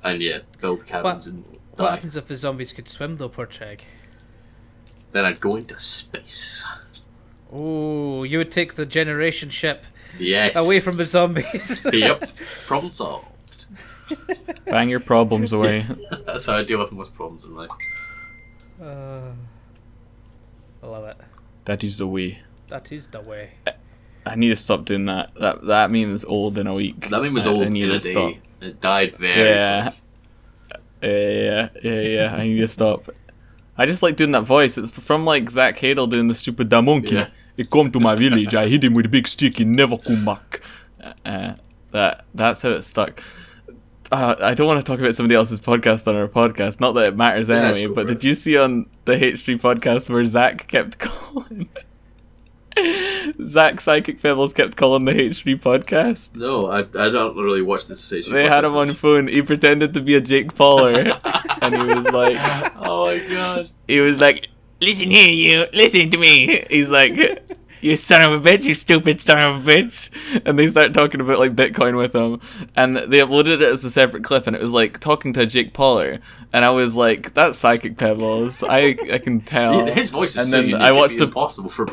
and yeah, build cabins and What die. happens if the zombies could swim though, poor Chegg? Then I'd go into space. Oh, you would take the generation ship Yes. away from the zombies. Yep. Problem solved. Bang your problems away. That's how I deal with most problems in life. I love it. That is the way. That is the way. I need to stop doing that. That meme is old in a week. That meme was old in a day. Stop. It died very Yeah. I need to stop. I just like doing that voice. It's from like Zach Hadel doing the stupid da monkey. Yeah. He come to my village. I hit him with a big stick. He never come back. That's how it stuck. I don't want to talk about somebody else's podcast on our podcast. Not that it matters anyway. But did you see on the H3 podcast where Zach kept calling? Zach Psychic Pebbles kept calling the H3 podcast. No, I don't really watch this H3 They had him on phone. He pretended to be a Jake Pauler. And he was like... Oh my god. He was like, listen here, you. Listen to me. He's like... You son of a bitch, you stupid son of a bitch. And they start talking about like Bitcoin with him. And they uploaded it as a separate clip and it was like talking to Jake Pauler. And I was like, that's Psychic Pebbles. I can tell. His voice is and so then unique, I watched impossible for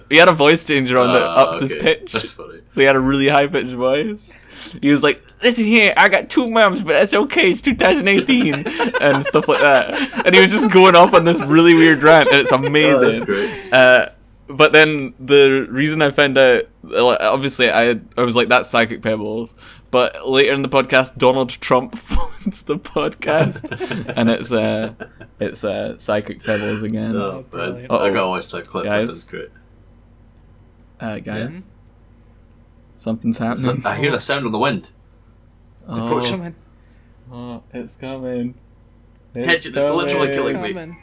he had a voice changer on that upped his pitch. That's funny. So he had a really high pitched voice. He was like, listen here, I got 2 moms, but that's okay, it's 2018 and stuff like that. And he was just going off on this really weird rant and it's amazing. Oh, that's great. But then the reason I found out, obviously I was like, that's Psychic Pebbles. But later in the podcast, Donald Trump phones the podcast, and it's Psychic Pebbles again. Oh, man. Uh-oh. I gotta watch that clip. Guys. This is great. Guys, Yes? something's happening. I hear the sound of the wind. It's approaching. Coming. Oh, it's coming. Tension is literally killing me. Coming.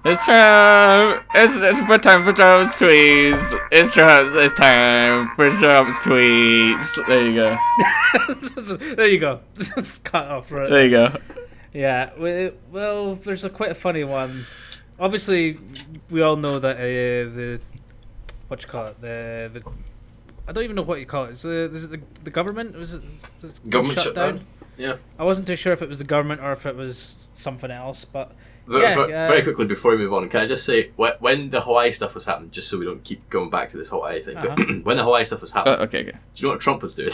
It's time. It's time for Trump's tweets. It's time for Trump's tweets. There you go. There you go. Just cut off right There you go. Yeah, well, there's quite a funny one. Obviously, we all know that the what you call it, the I don't even know what you call it. Is it the government? Was it Government shutdown? Yeah. I wasn't too sure if it was the government or if it was something else, but Very quickly before we move on, can I just say when the Hawaii stuff was happening, just so we don't keep going back to this Hawaii thing, but when the Hawaii stuff was happening, Okay. do you know what Trump was doing?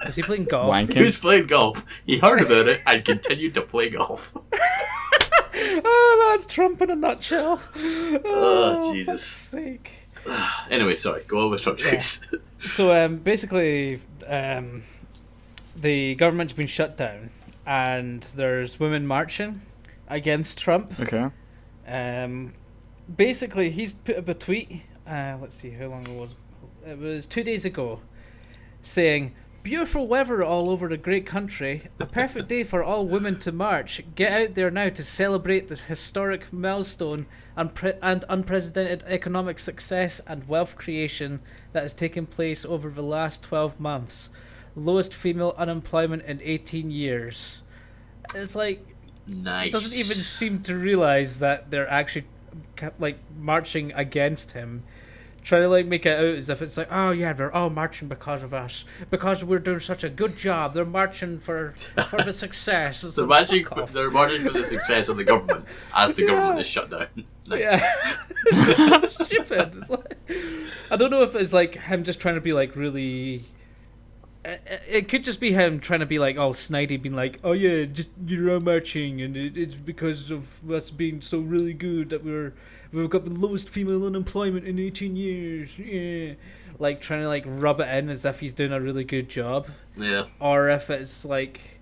was he playing golf? Wanking. He was playing golf. He heard about it and continued to play golf. Oh, that's Trump in a nutshell. Oh, Jesus. For sake. Anyway, sorry. Go on with Trump, please. So basically, the government's been shut down, and there's women marching against Trump. Okay. Basically, he's put up a tweet. Let's see how long it was. It was 2 days ago, saying, "Beautiful weather all over the great country. A perfect day for all women to march. Get out there now to celebrate this historic milestone and unprecedented economic success and wealth creation that has taken place over the last 12 months. Lowest female unemployment in 18 years." It's like, Nice. doesn't even seem to realize that they're actually like marching against him, trying to like make it out as if it's like, oh yeah, they're all marching because of us, because we're doing such a good job. They're marching for the success. They're marching for the success of the government as the government is shut down. Nice. Yeah, it's just so stupid. It's like, I don't know if it's like him just trying to be like really. It could just be him trying to be like all snidey, being like, "Oh yeah, just you're all marching, and it's because of us being so really good that we've got the lowest female unemployment in 18 years." Yeah, like trying to like rub it in as if he's doing a really good job. Yeah. Or if it's like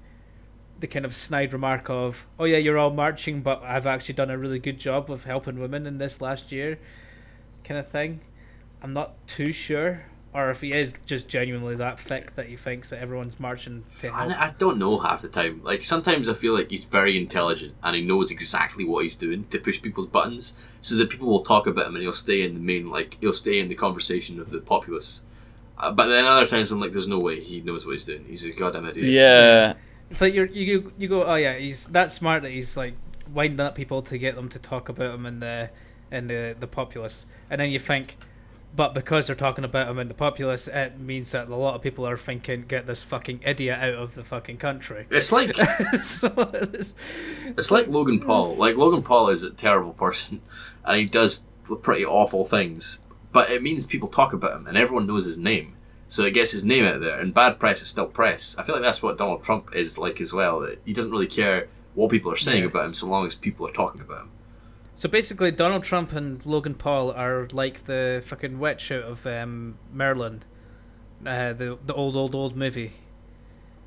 the kind of snide remark of, "Oh yeah, you're all marching, but I've actually done a really good job of helping women in this last year," kind of thing. I'm not too sure. Or if he is just genuinely that thick that he thinks that everyone's marching to help. I don't know half the time. Like, sometimes I feel like he's very intelligent and he knows exactly what he's doing to push people's buttons so that people will talk about him and he'll stay in the main, like, he'll stay in the conversation of the populace. But then other times I'm like, there's no way he knows what he's doing. He's a goddamn idiot. Yeah. It's like you go, oh yeah, he's that smart that he's like winding up people to get them to talk about him in the populace. And then you think, but because they're talking about him in the populace, it means that a lot of people are thinking, get this fucking idiot out of the fucking country. It's like it's like Logan Paul. Like, Logan Paul is a terrible person and he does pretty awful things, but it means people talk about him and everyone knows his name, so it gets his name out there, and bad press is still press. I feel like that's what Donald Trump is like as well. That he doesn't really care what people are saying about him, so long as people are talking about him. So basically, Donald Trump and Logan Paul are like the fucking witch out of Merlin, the old movie.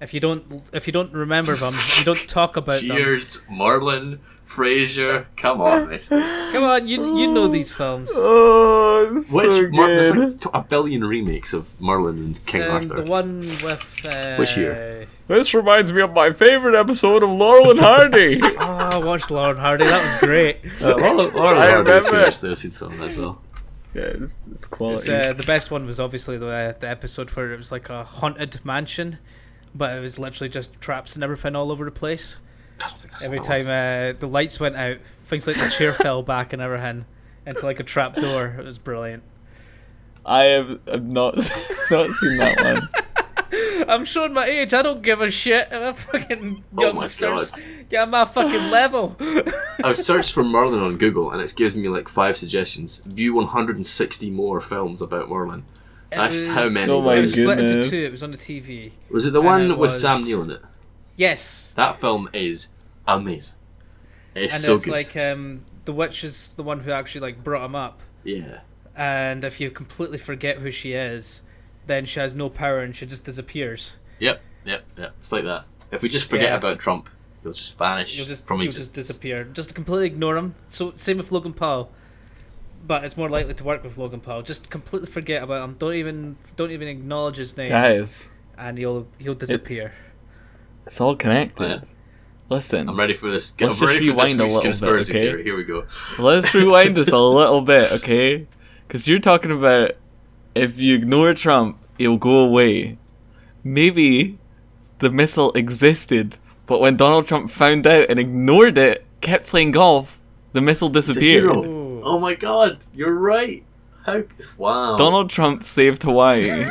If you don't remember them, you don't talk about them. Cheers, Merlin, Frasier, come on, mister. Come on, you know these films. Oh, it's so There's good. like a billion remakes of Merlin and King Arthur. The one with Which year? This reminds me of my favorite episode of Laurel and Hardy. Oh, I watched Laurel and Hardy. That was great. Laurel I and Hardy is good. remember. Actually, I've seen some of that as well. Yeah, it's quality. The best one was obviously the episode where it was like a haunted mansion, but it was literally just traps and everything all over the place. I don't think I saw Every that time one. the lights went out, things like the chair fell back and everything into like a trap door. It was brilliant. I have not seen that one. I'm showing my age. I don't give a shit. I'm a fucking Oh my youngsters. God. Get on my fucking level. I've searched for Merlin on Google and it's given me like 5 suggestions. View 160 more films about Merlin. That's how many. Oh my It was split into goodness. 2. It was on the TV. Was it the And one it with was- Sam Neill in it? Yes. That film is amazing. It's And so it's good. like the witch is the one who actually like brought him up. Yeah. And if you completely forget who she is, then she has no power and she just disappears. Yep. It's like that. If we just forget Yeah. about Trump, he'll just vanish You'll from just existence. disappear. Just completely ignore him. So same with Logan Paul. But it's more likely to work with Logan Paul. Just completely forget about him. Don't even acknowledge his name. Guys, And he'll disappear. it's all connected. Oh, yeah. Listen, I'm ready for this. Let's I'm ready just for this rewind a week's little bit, conspiracy okay? theory. Here we go. let's rewind this a little bit, okay? Because you're talking about if you ignore Trump, he'll go away. Maybe the missile existed, but when Donald Trump found out and ignored it, kept playing golf, the missile It's a disappeared. hero. Ooh. Oh my God, you're right. How? Wow. Donald Trump saved Hawaii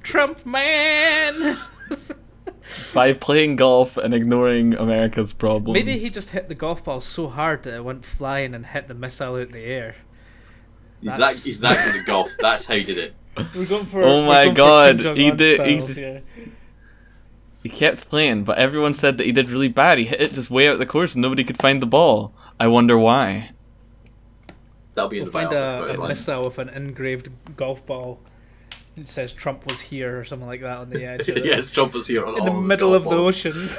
Trump man. by playing golf and ignoring America's problems. Maybe he just hit the golf ball so hard that it went flying and hit the missile out in the air. He's that good at golf. That's how he did it. We're going for. Oh we're my going for God, Kim he Jong-un did- he styles did- here. He kept playing, but everyone said that he did really bad. He hit it just way out the course and nobody could find the ball. I wonder why. That'll be in We'll the find file. a missile with an engraved golf ball. It says Trump was here or something like that on the edge. Of it. Yes, Trump was here on In all the his middle golf of the balls. ocean.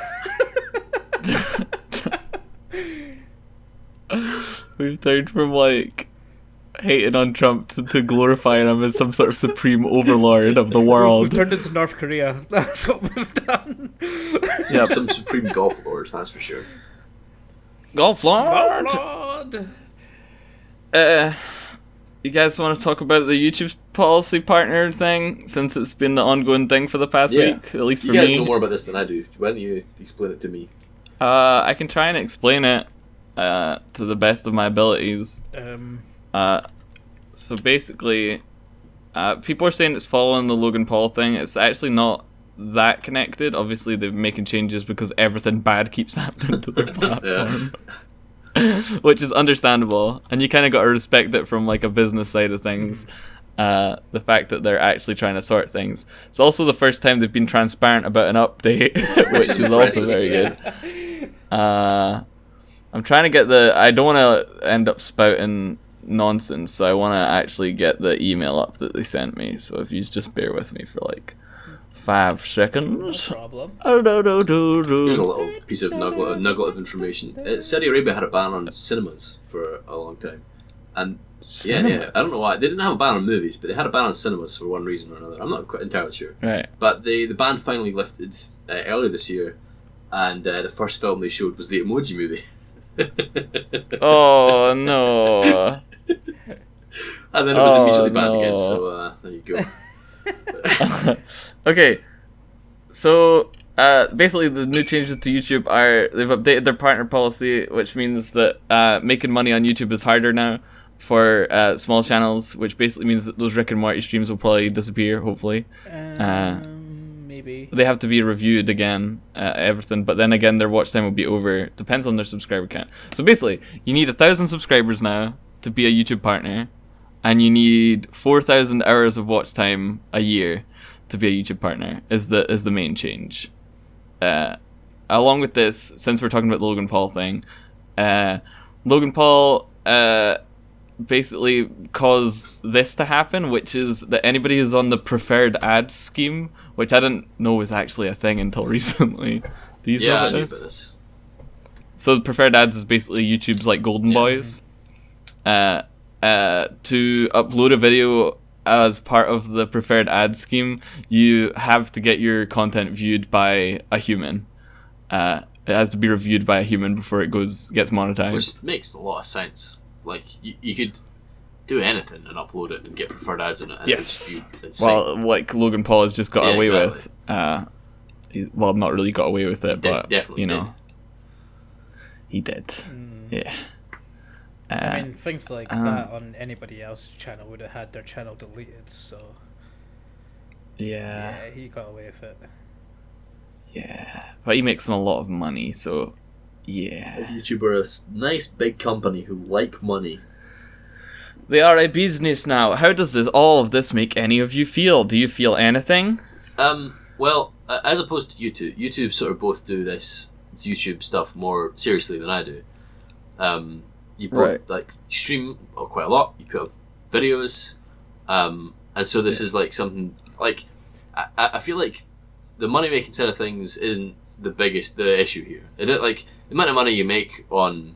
We've turned from like hating on Trump to glorifying him as some sort of supreme overlord of the We've world. turned into North Korea. That's what we've done. Yep. Some supreme golf lord, that's for sure. Golf lord. Golf Lord. You guys want to talk about the YouTube policy partner thing, since it's been the ongoing thing for the past Yeah. week, at least You for guys me? know more about this than I do. Why don't you explain it to me? I can try and explain it to the best of my abilities. So basically, people are saying it's following the Logan Paul thing. It's actually not that connected. Obviously, they're making changes because everything bad keeps happening to their platform. Which is understandable, and you kind of got to respect it from like a business side of things. The fact that they're actually trying to sort things. It's also the first time they've been transparent about an update, which is also very good. I'm trying to get I don't want to end up spouting nonsense, so I want to actually get the email up that they sent me. So if you just bear with me for like 5 seconds. No problem. Oh, no. Here's a little piece of nugget of information. Saudi Arabia had a ban on cinemas for a long time. And yeah, I don't know why. They didn't have a ban on movies, but they had a ban on cinemas for one reason or another. I'm not quite entirely sure. Right. But the ban finally lifted earlier this year, and the first film they showed was the Emoji Movie. Oh, no. And then it was Oh, immediately banned again, no. so there you go. Okay, so basically the new changes to YouTube are they've updated their partner policy, which means that making money on YouTube is harder now for small channels, which basically means that those Rick and Morty streams will probably disappear, hopefully. Maybe. They have to be reviewed again, everything, but then again their watch time will be over. Depends on their subscriber count. So basically, you need 1,000 subscribers now to be a YouTube partner, and you need 4,000 hours of watch time a year to be a YouTube partner. Is the main change. along with this, since we're talking about the Logan Paul thing, Logan Paul basically caused this to happen, which is that anybody who's on the preferred ads scheme, which I didn't know was actually a thing until recently. Do you know about this? So the preferred ads is basically YouTube's like Golden Boys. To upload a video as part of the preferred ad scheme, you have to get your content viewed by a human. It has to be reviewed by a human before it gets monetized. Which makes a lot of sense. Like, you could do anything and upload it and get preferred ads in it. And yes. Well, like Logan Paul has just got away with. Well, not really got away with it, but definitely did. He did. Yeah. I mean, things like that on anybody else's channel would have had their channel deleted, so... Yeah, he got away with it. Yeah, but he makes a lot of money, so... Yeah. YouTube are a nice big company who like money. They are a business now. How does all of this make any of you feel? Do you feel anything? Well, as opposed to YouTube sort of both do this YouTube stuff more seriously than I do. You both you stream quite a lot. You put up videos, and so this is like something like I feel like the money making side of things isn't the issue here. Like the amount of money you make on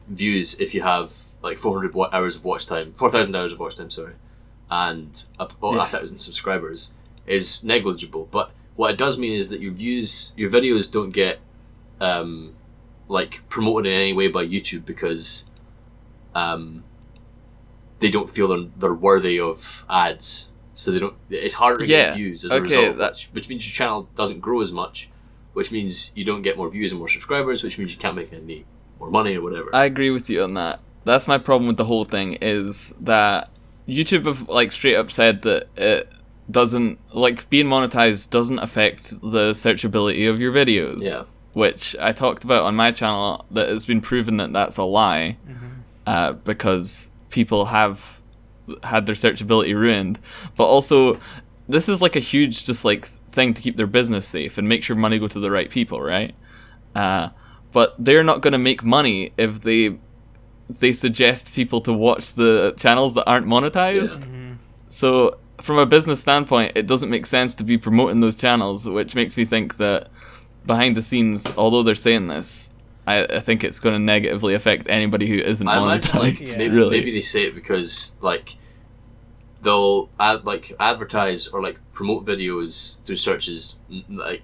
views if you have like 400 hours of watch time, 4,000 hours of watch time, sorry, and 1,000 subscribers is negligible. But what it does mean is that your videos don't get like promoted in any way by YouTube because they don't feel they're worthy of ads, so they don't. It's harder to get views as a result, which means your channel doesn't grow as much, which means you don't get more views and more subscribers, which means you can't make any more money or whatever. I agree with you on that. That's my problem with the whole thing, is that YouTube have like straight up said that it doesn't, like, being monetized doesn't affect the searchability of your videos. Yeah. Which I talked about on my channel, that it's been proven that that's a lie, because people have had their searchability ruined. But also, this is like a huge just like thing to keep their business safe and make sure money go to the right people, right? But they're not going to make money if they suggest people to watch the channels that aren't monetized. Yeah. So from a business standpoint, it doesn't make sense to be promoting those channels, which makes me think that behind the scenes, although they're saying this, I think it's going to negatively affect anybody who isn't monetized. Maybe they say it because like they'll advertise or like promote videos through searches. Like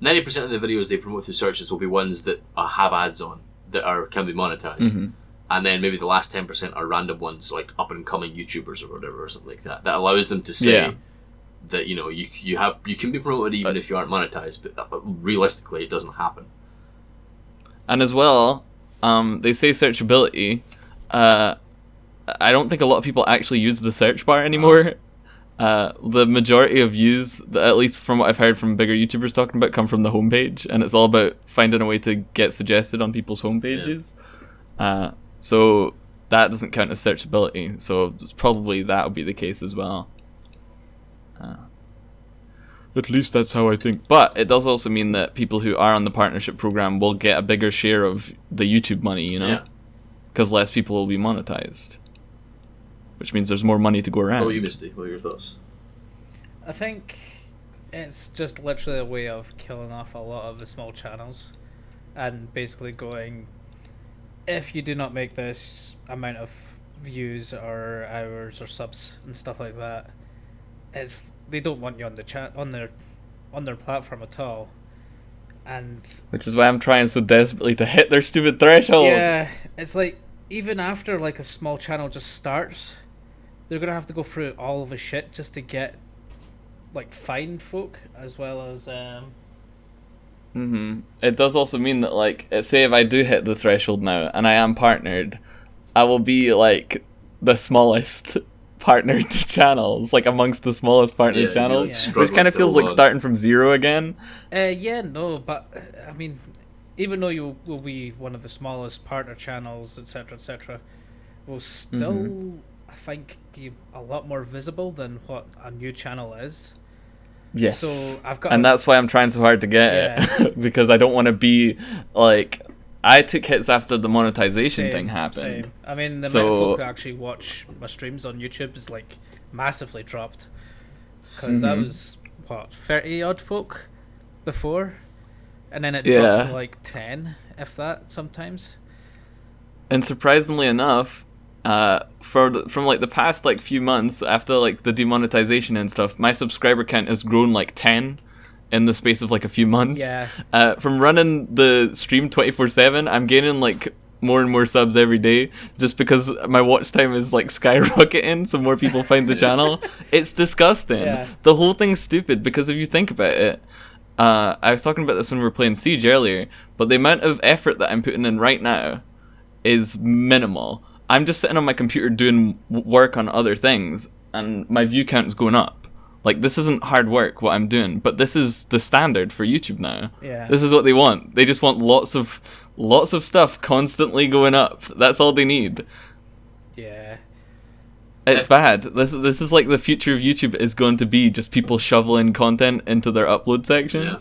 90% of the videos they promote through searches will be ones that have ads on that can be monetized. And then maybe the last 10% are random ones, like up and coming YouTubers or whatever, or something like that. That allows them to say that you can be promoted even if you aren't monetized, but realistically, it doesn't happen. And as well, they say searchability. I don't think a lot of people actually use the search bar anymore. The majority of views, at least from what I've heard from bigger YouTubers talking about, come from the homepage, and it's all about finding a way to get suggested on people's homepages. Yeah. So that doesn't count as searchability. So probably that would be the case as well. At least that's how I think. But it does also mean that people who are on the partnership program will get a bigger share of the YouTube money, you know? Yeah. Because less people will be monetized. Which means there's more money to go around. Oh, you Misty, what are your thoughts? I think it's just literally a way of killing off a lot of the small channels and basically going, if you do not make this amount of views or hours or subs and stuff like that, they don't want you on the on their platform at all. And which is why I'm trying so desperately to hit their stupid threshold. Yeah, it's like even after like a small channel just starts, they're gonna have to go through all of the shit just to get like find folk as well as It does also mean that, like, say if I do hit the threshold now and I am partnered, I will be like the smallest partnered channels, like amongst the smallest partnered channels, which kind of feels like starting from zero again. But I mean, even though you will be one of the smallest partner channels, etc., will still, I think, be a lot more visible than what a new channel is. Yes. So I've got, and that's why I'm trying so hard to get it because I don't want to be like. I took hits after the monetization thing happened. Same. I mean, the amount of folk who actually watch my streams on YouTube is like massively dropped. Because that was, what, 30 odd folk before? And then it dropped to like 10, if that, sometimes. And surprisingly enough, from like the past like few months after like the demonetization and stuff, my subscriber count has grown like 10 in the space of like a few months. Yeah. From running the stream 24/7, I'm gaining like more and more subs every day just because my watch time is like skyrocketing, so more people find the channel. It's disgusting. Yeah. The whole thing's stupid because if you think about it, I was talking about this when we were playing Siege earlier, but the amount of effort that I'm putting in right now is minimal. I'm just sitting on my computer doing work on other things, and my view count is going up. Like, this isn't hard work, what I'm doing, but this is the standard for YouTube now. Yeah. This is what they want. They just want lots of stuff constantly going up. That's all they need. Yeah. It's bad. This is like the future of YouTube is going to be just people shoveling content into their upload section. Yeah.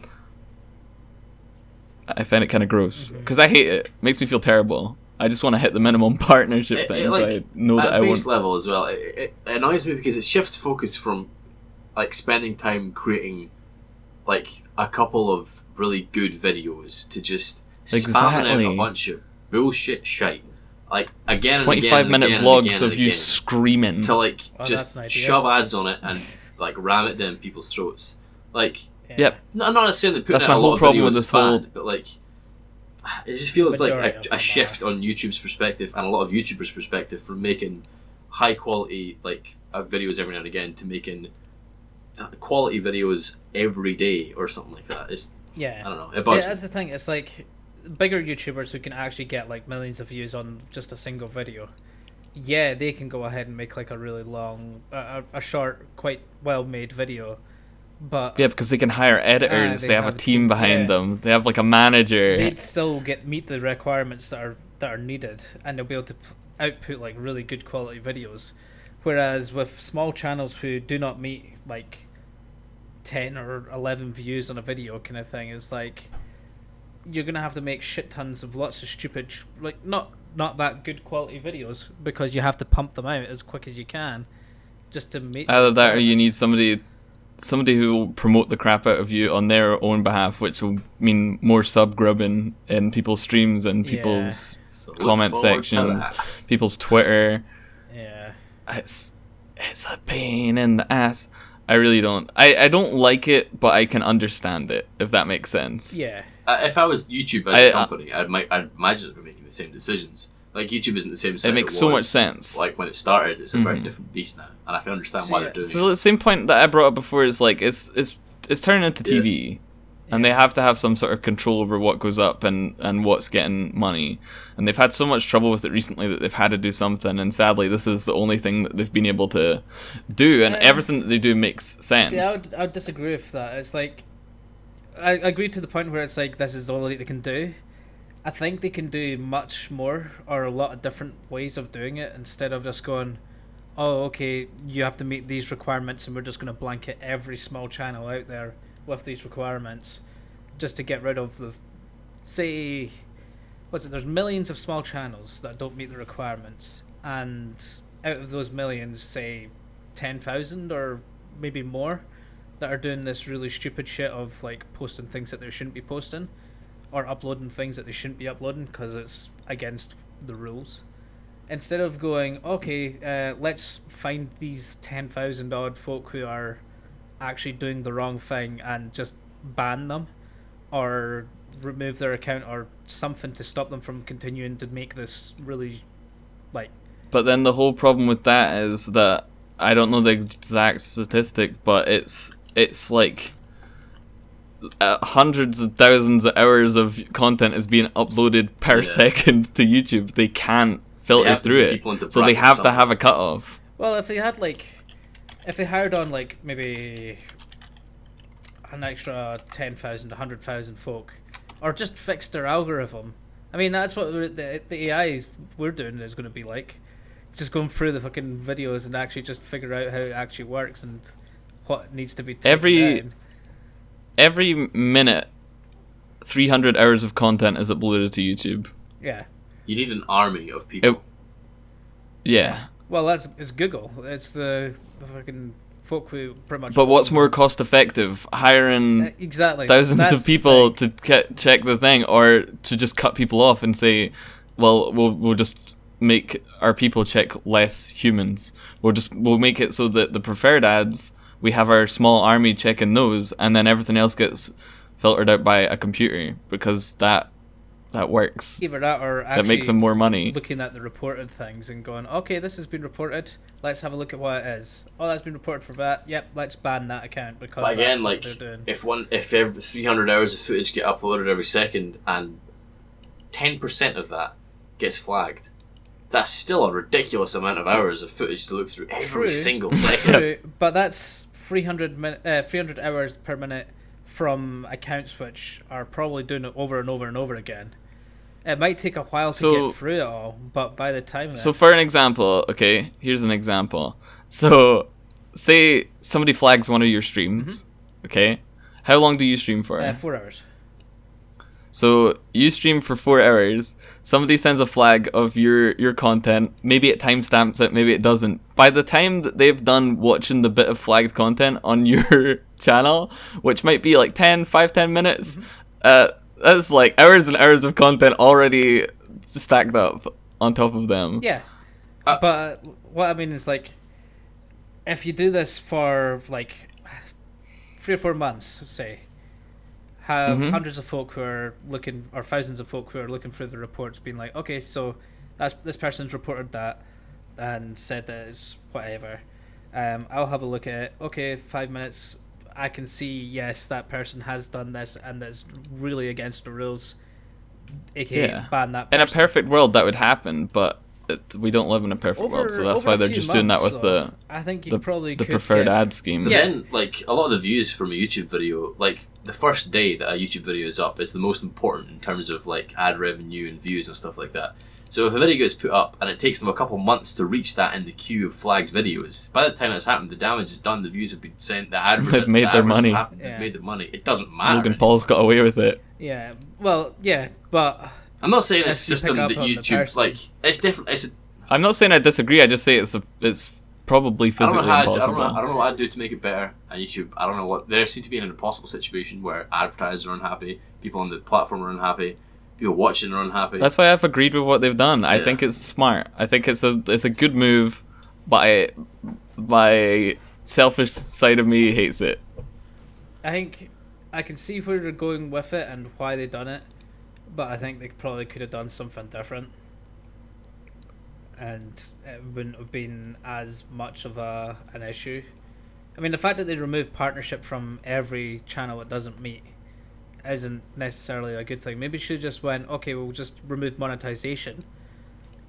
I find it kind of gross because I hate it. It makes me feel terrible. I just want to hit the minimum partnership thing, like, so I know that I at base won't. level as well, it annoys me because it shifts focus from like spending time creating like a couple of really good videos to just spamming out a bunch of bullshit shite. Like again and again 25-minute vlogs of you screaming to like just shove ads on it and like ram it down people's throats. Like, yep. I'm not saying that putting that's out my a whole lot of problem videos with this is bad, whole. but like it just feels like a shift on YouTube's perspective and a lot of YouTubers' perspective from making high quality like videos every now and again to making quality videos every day or something like that. It's I don't know. See, that's the thing. It's like bigger YouTubers who can actually get like millions of views on just a single video. Yeah, they can go ahead and make like a really long, a short, quite well made video. But yeah, because they can hire editors. They have a team behind them. They have like a manager. They'd still meet the requirements that are needed, and they'll be able to output like really good quality videos. Whereas with small channels who do not meet like 10 or 11 views on a video kind of thing, is like you're gonna have to make shit tons of lots of stupid like not that good quality videos because you have to pump them out as quick as you can just to make either that or you need somebody who will promote the crap out of you on their own behalf, which will mean more sub grubbing in people's streams and people's comment sections, people's Twitter. Yeah, it's a pain in the ass. I really don't. I don't like it, but I can understand it, if that makes sense. Yeah. If I was YouTube as a company, I'd imagine I'd be making the same decisions. Like, YouTube isn't the same. It makes so much sense. Like when it started, it's a very different beast now, and I can understand why they're doing it. So the same point that I brought up before is like it's turning into TV, and they have to have some sort of control over what goes up and what's getting money. And they've had so much trouble with it recently that they've had to do something. And sadly, this is the only thing that they've been able to do, and everything that they do makes sense. See, I would disagree with that. It's like I agree to the point where it's like this is all that they can do. I think they can do much more or a lot of different ways of doing it instead of just going, oh, okay, you have to meet these requirements and we're just going to blanket every small channel out there with these requirements just to get rid of the, say, there's millions of small channels that don't meet the requirements, and out of those millions, say 10,000 or maybe more that are doing this really stupid shit of like posting things that they shouldn't be posting or uploading things that they shouldn't be uploading because it's against the rules. Instead of going, okay, let's find these 10,000 odd folk who are actually doing the wrong thing and just ban them or remove their account or something to stop them from continuing to make this really like. But then the whole problem with that is that I don't know the exact statistic, but it's like hundreds of thousands of hours of content is being uploaded per second to YouTube. They can't filter through it, so they have to have a cutoff. Well, if they hired on like maybe an extra 10,000, 100,000 folk, or just fixed their algorithm. I mean, that's what the AI we're doing is going to be like. Just going through the fucking videos and actually just figure out how it actually works and what needs to be taken every minute, 300 hours of content is uploaded to YouTube. Yeah. You need an army of people. Yeah. Well, it's Google. It's the fucking folk who pretty much. But what's more cost effective? Hiring exactly thousands of people to check the thing, or to just cut people off and say, well, we'll just make our people check less humans. We'll make it so that the preferred ads, we have our small army checking those, and then everything else gets filtered out by a computer, because that works. Either that, or actually that makes them more money. Looking at the reported things and going, okay, this has been reported. Let's have a look at what it is. Oh, that's been reported for that. Yep, let's ban that account because. But again, like if every 300 hours of footage get uploaded every second, and 10% of that gets flagged, that's still a ridiculous amount of hours of footage to look through every single second. True, but that's 300 hours per minute from accounts which are probably doing it over and over and over again. It might take a while to get through it all, but by the time... So for an example, okay, here's an example. So, say somebody flags one of your streams, okay? How long do you stream for? 4 hours. So, you stream for 4 hours, somebody sends a flag of your content, maybe it timestamps it, maybe it doesn't. By the time that they've done watching the bit of flagged content on your channel, which might be like 10 minutes, that's like hours and hours of content already stacked up on top of them. Yeah. But what I mean is, like, if you do this for like 3 or 4 months, say, have hundreds of folk who are looking, or thousands of folk who are looking through the reports, being like, okay, so this person's reported that and said that it's whatever. I'll have a look at it. Okay, 5 minutes. I can see, yes, that person has done this, and that's really against the rules. AKA ban that person. In a perfect world, that would happen, but we don't live in a perfect world, so that's why they're just doing that with the preferred ad scheme. But then, like, a lot of the views from a YouTube video, like, the first day that a YouTube video is up is the most important in terms of, like, ad revenue and views and stuff like that. So if a video gets put up and it takes them a couple months to reach that in the queue of flagged videos, by the time that's happened, the damage is done, the views have been sent, the ad they've made their money. They've made their money. It doesn't matter. Logan Paul's got away with it. Yeah, well, yeah, but... I'm not saying it's a system that YouTube, like, it's different. I'm not saying I disagree, I just say it's probably physically impossible. I don't know what I'd do to make it better on YouTube. I don't know what... They seem to be in an impossible situation where advertisers are unhappy, people on the platform are unhappy, people watching are unhappy. That's why I've agreed with what they've done. I think it's smart. I think it's a good move, but my selfish side of me hates it. I think I can see where they're going with it and why they've done it, but I think they probably could have done something different, and it wouldn't have been as much of an issue. I mean, the fact that they removed partnership from every channel it doesn't meet isn't necessarily a good thing. Maybe she just went, okay, we'll just remove monetization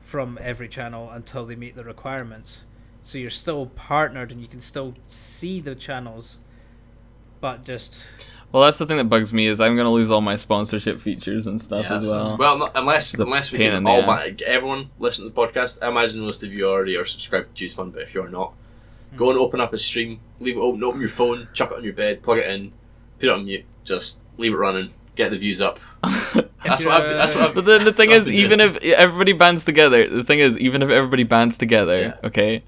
from every channel until they meet the requirements. So you're still partnered and you can still see the channels, but just... Well, that's the thing that bugs me, is I'm going to lose all my sponsorship features and stuff as well. Well, unless we can all everyone listen to the podcast. I imagine most of you already are subscribed to cheesefund, but if you're not, go and open up a stream, leave it open your phone, chuck it on your bed, plug it in, put it on mute, just leave it running, get the views up. That's what I've But then the thing is, even if everybody bands together, okay,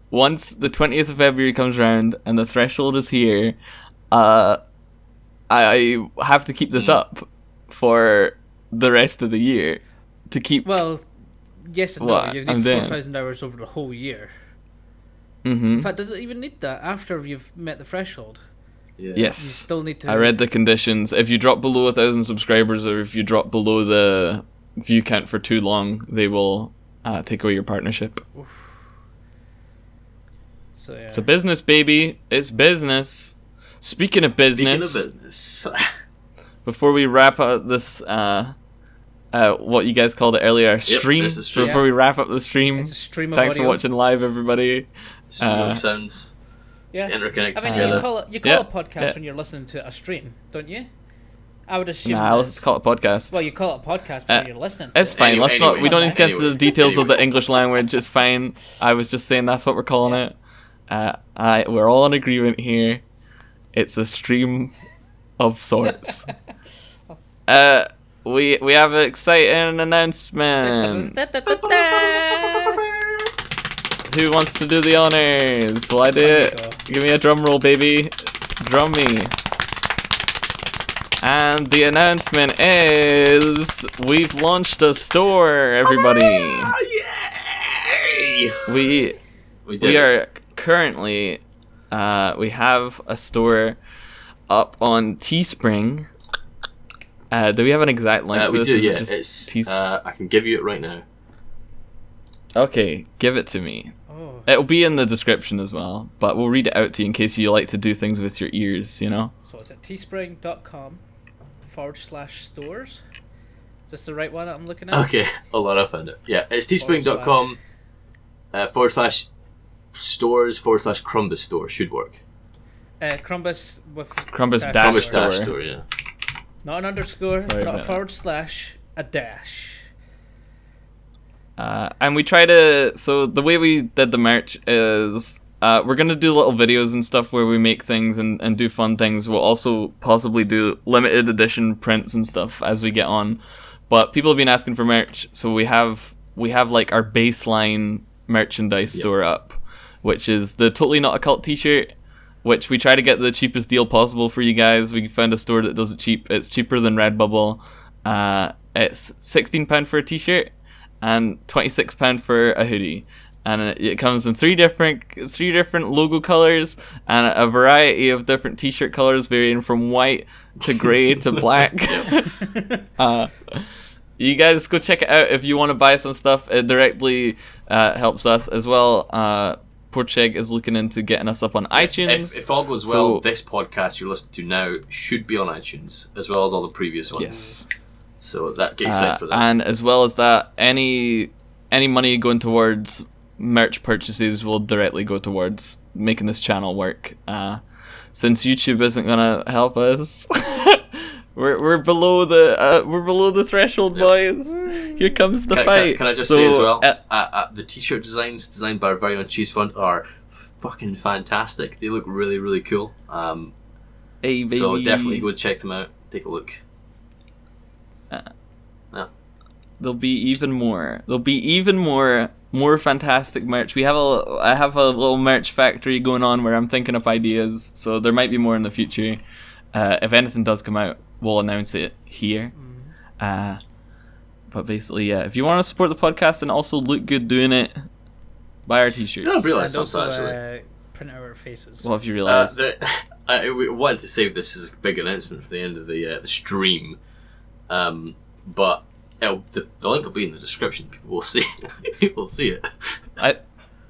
once the 20th of February comes around and the threshold is here, I have to keep this up for the rest of the year to keep... Well, yes and no. You need 4,000 hours over the whole year. In fact, does it even need that after you've met the threshold? Yeah. Yes. You still need to... I read the conditions. If you drop below 1,000 subscribers, or if you drop below the view count for too long, they will take away your partnership. Oof. So, yeah. It's a business, baby. It's business. Speaking of business, before we wrap up this, what you guys called it earlier, stream. Before we wrap up the stream, it's a stream of thanks audio. for watching live, everybody. Stream of sounds. Yeah, interconnected I mean, together. you call a podcast when you're listening to a stream, don't you? I would assume. Nah, let's call it a podcast. Well, you call it a podcast when you're listening. It's fine. We don't need to get into the details of the English language. It's fine. I was just saying that's what we're calling it. We're all in agreement here. It's a stream of sorts. We have an exciting announcement. Who wants to do the honors? Will I do it? Give me a drum roll, baby. Drum me. And the announcement is we've launched a store, everybody. Yay! We are currently we have a store up on Teespring. Do we have an exact link for we this? do, Is it yeah. I can give you it right now. Okay, give it to me. Oh. It'll be in the description as well, but we'll read it out to you in case you like to do things with your ears, you know? So it's at teespring.com/stores. Is this the right one that I'm looking at? Okay, hold on, I found it. Yeah, it's teespring.com /stores /Krumbis store should work. Krumbis with Krumbis dash store. store, yeah. Not an underscore, Sorry not a about /, a dash. And we try to, so the way we did the merch is we're going to do little videos and stuff where we make things and do fun things. We'll also possibly do limited edition prints and stuff as we get on. But people have been asking for merch, so we have like our baseline merchandise store up, which is the Totally Not a Cult t-shirt, which we try to get the cheapest deal possible for you guys. We found a store that does it cheap. It's cheaper than Redbubble. It's £16 for a t-shirt and £26 for a hoodie, and it comes in three different logo colors and a variety of different t-shirt colors varying from white to grey to black. You guys go check it out if you want to buy some stuff. It directly helps us as well. Porcheg is looking into getting us up on iTunes. If all goes well, this podcast you're listening to now should be on iTunes as well as all the previous ones. Yes. So that gets set for that. And as well as that, any money going towards merch purchases will directly go towards making this channel work. Since YouTube isn't gonna help us, we're below the threshold, boys. Here comes the fight. Can I just say as well, the t-shirt designs designed by our very own cheesefund are fucking fantastic. They look really, really cool. Hey, baby. So definitely go check them out. Take a look. There'll be even more. More fantastic merch. I have a little merch factory going on where I'm thinking up ideas. So there might be more in the future. If anything does come out, we'll announce it here. But basically, yeah. If you want to support the podcast and also look good doing it, buy our t-shirts. I realised And something also, actually. print out our faces. Well, if you realised. We wanted to save this as a big announcement for the end of the stream, but the link will be in the description. People will see. People will see it.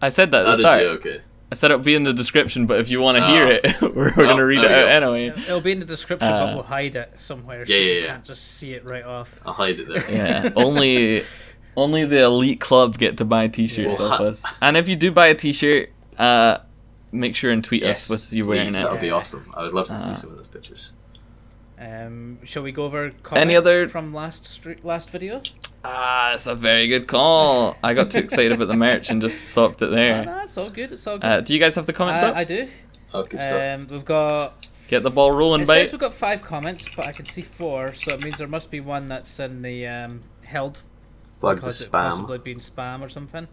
I said that at the Did start. you? Okay. I said it'll be in the description, but if you want to hear it, we're going to read it out anyway. It'll be in the description, but we'll hide it somewhere so you can't just see it right off. I'll hide it there. Yeah, only the elite club get to buy t-shirts off us. And if you do buy a t-shirt, make sure and tweet us with you wearing it. That would be awesome. I would love to see some of those pictures. Shall we go over comments from last video? That's a very good call. I got too excited about the merch and just stopped it there. No, it's all good. It's all good. Do you guys have the comments up? I do. Oh, good stuff. We've got. Get the ball rolling, It bite. says we've got 5 comments, but I can see 4, so it means there must be one that's in the held Flagged because as it spam. possibly been spam or something.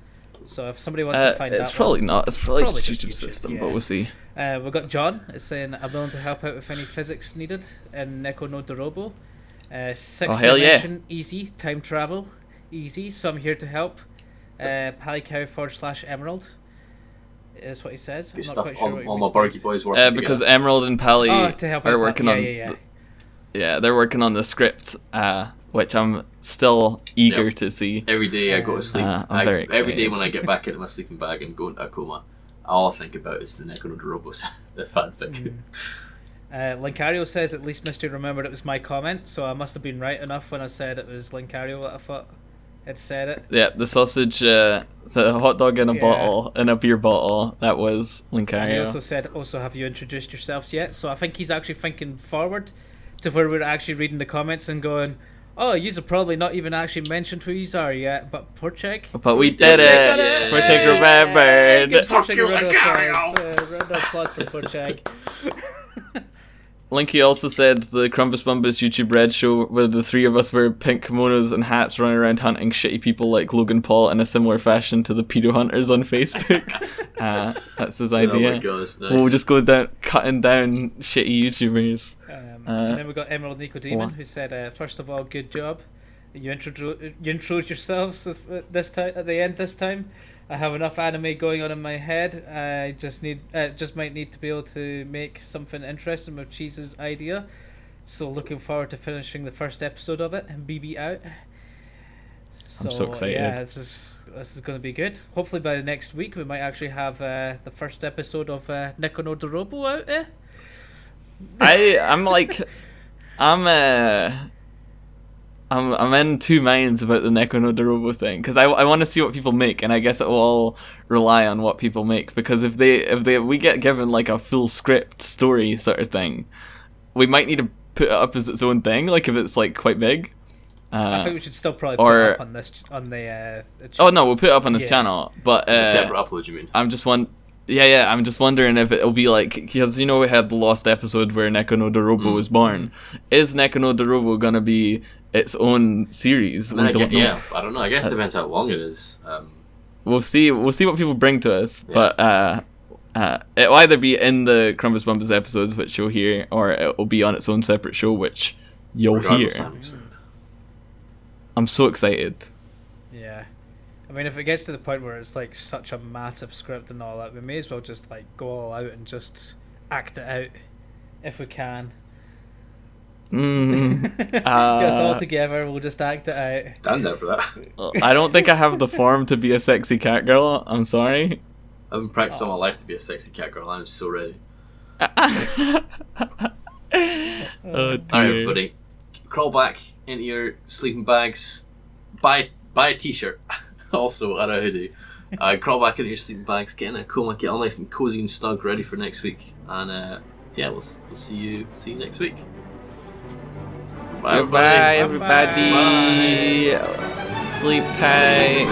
So if somebody wants to find it's that probably one, not. It's probably just just YouTube YouTube, system, yeah. but we'll see. we've got John. It's saying I'm willing to help out with any physics needed in Neko no Dorobo. 6th hell yeah. dimension, easy. Time travel, easy. So I'm here to help. Palicow /Emerald is what he says. Good I'm not stuff. quite sure what he All my means by Burgie Boys working Because together. Emerald and Pally to help are out working that. on. Yeah, they're working on the script, which I'm still eager to see. Every day I go to sleep. I'm very excited. Every day when I get back into my sleeping bag and go into a coma, all I think about is the Neko no Dorobos, the fanfic. Linkario says at least Misty remembered it was my comment, so I must have been right enough when I said it was Linkario that I thought had said it. Yeah, the sausage, the hot dog in a bottle, in a beer bottle, that was And he Linkario. also said, have you introduced yourselves yet? So I think he's actually thinking forward to where we're actually reading the comments and going, oh, yous have probably not even actually mentioned who yous are yet, but Porcheg. But we did it! Yeah. Porcheg remembered! Give Porcheg a round of applause. Round of applause for poor Chag. Linky also said the Krumbis Bumbis YouTube Red show where the three of us wear pink kimonos and hats running around hunting shitty people like Logan Paul in a similar fashion to the pedo hunters on Facebook. That's his idea. Oh my god, nice. We'll just go down cutting down shitty YouTubers. And then we got Emerald Nicodemon who said, first of all, good job. You introed yourselves this time at the end this time. I have enough anime going on in my head. I just might need to be able to make something interesting with Cheese's idea. So looking forward to finishing the first episode of it and BB out. I'm so excited. Yeah, this is going to be good. Hopefully by the next week we might actually have the first episode of Neko no Dorobo out there. I'm in two minds about the Neko no Dorobo thing because I want to see what people make, and I guess it will all rely on what people make, because if we get given like a full script story sort of thing, we might need to put it up as its own thing, like if it's like quite big. I think we should still probably put it up on this on the oh no, we'll put it up on this channel, but it's a separate upload, you mean? I'm just wondering if it'll be like, because you know we had the lost episode where Neko no Dorobo was born. Is Neko no Dorobo gonna be its own series? I don't know. I don't know. I guess it depends how long it is. We'll see what people bring to us, but it'll either be in the Krumbis Bumbis episodes, which you'll hear, or it'll be on its own separate show, which you'll hear. I'm so excited. Yeah. I mean, if it gets to the point where it's like such a massive script and all that, we may as well just like go all out and just act it out if we can. Get us all together, we'll just act it out. I'm down for that. I don't think I have the form to be a sexy cat girl. I'm sorry. I've been practicing all my life to be a sexy cat girl. I'm so ready. Oh dear. Alright, everybody, crawl back into your sleeping bags. Buy a t-shirt. Also, and a hoodie. Crawl back into your sleeping bags, get in a coma, get all nice and cozy and snug, ready for next week. And we'll see you next week. Bye, goodbye, everybody. Bye. Sleep tight.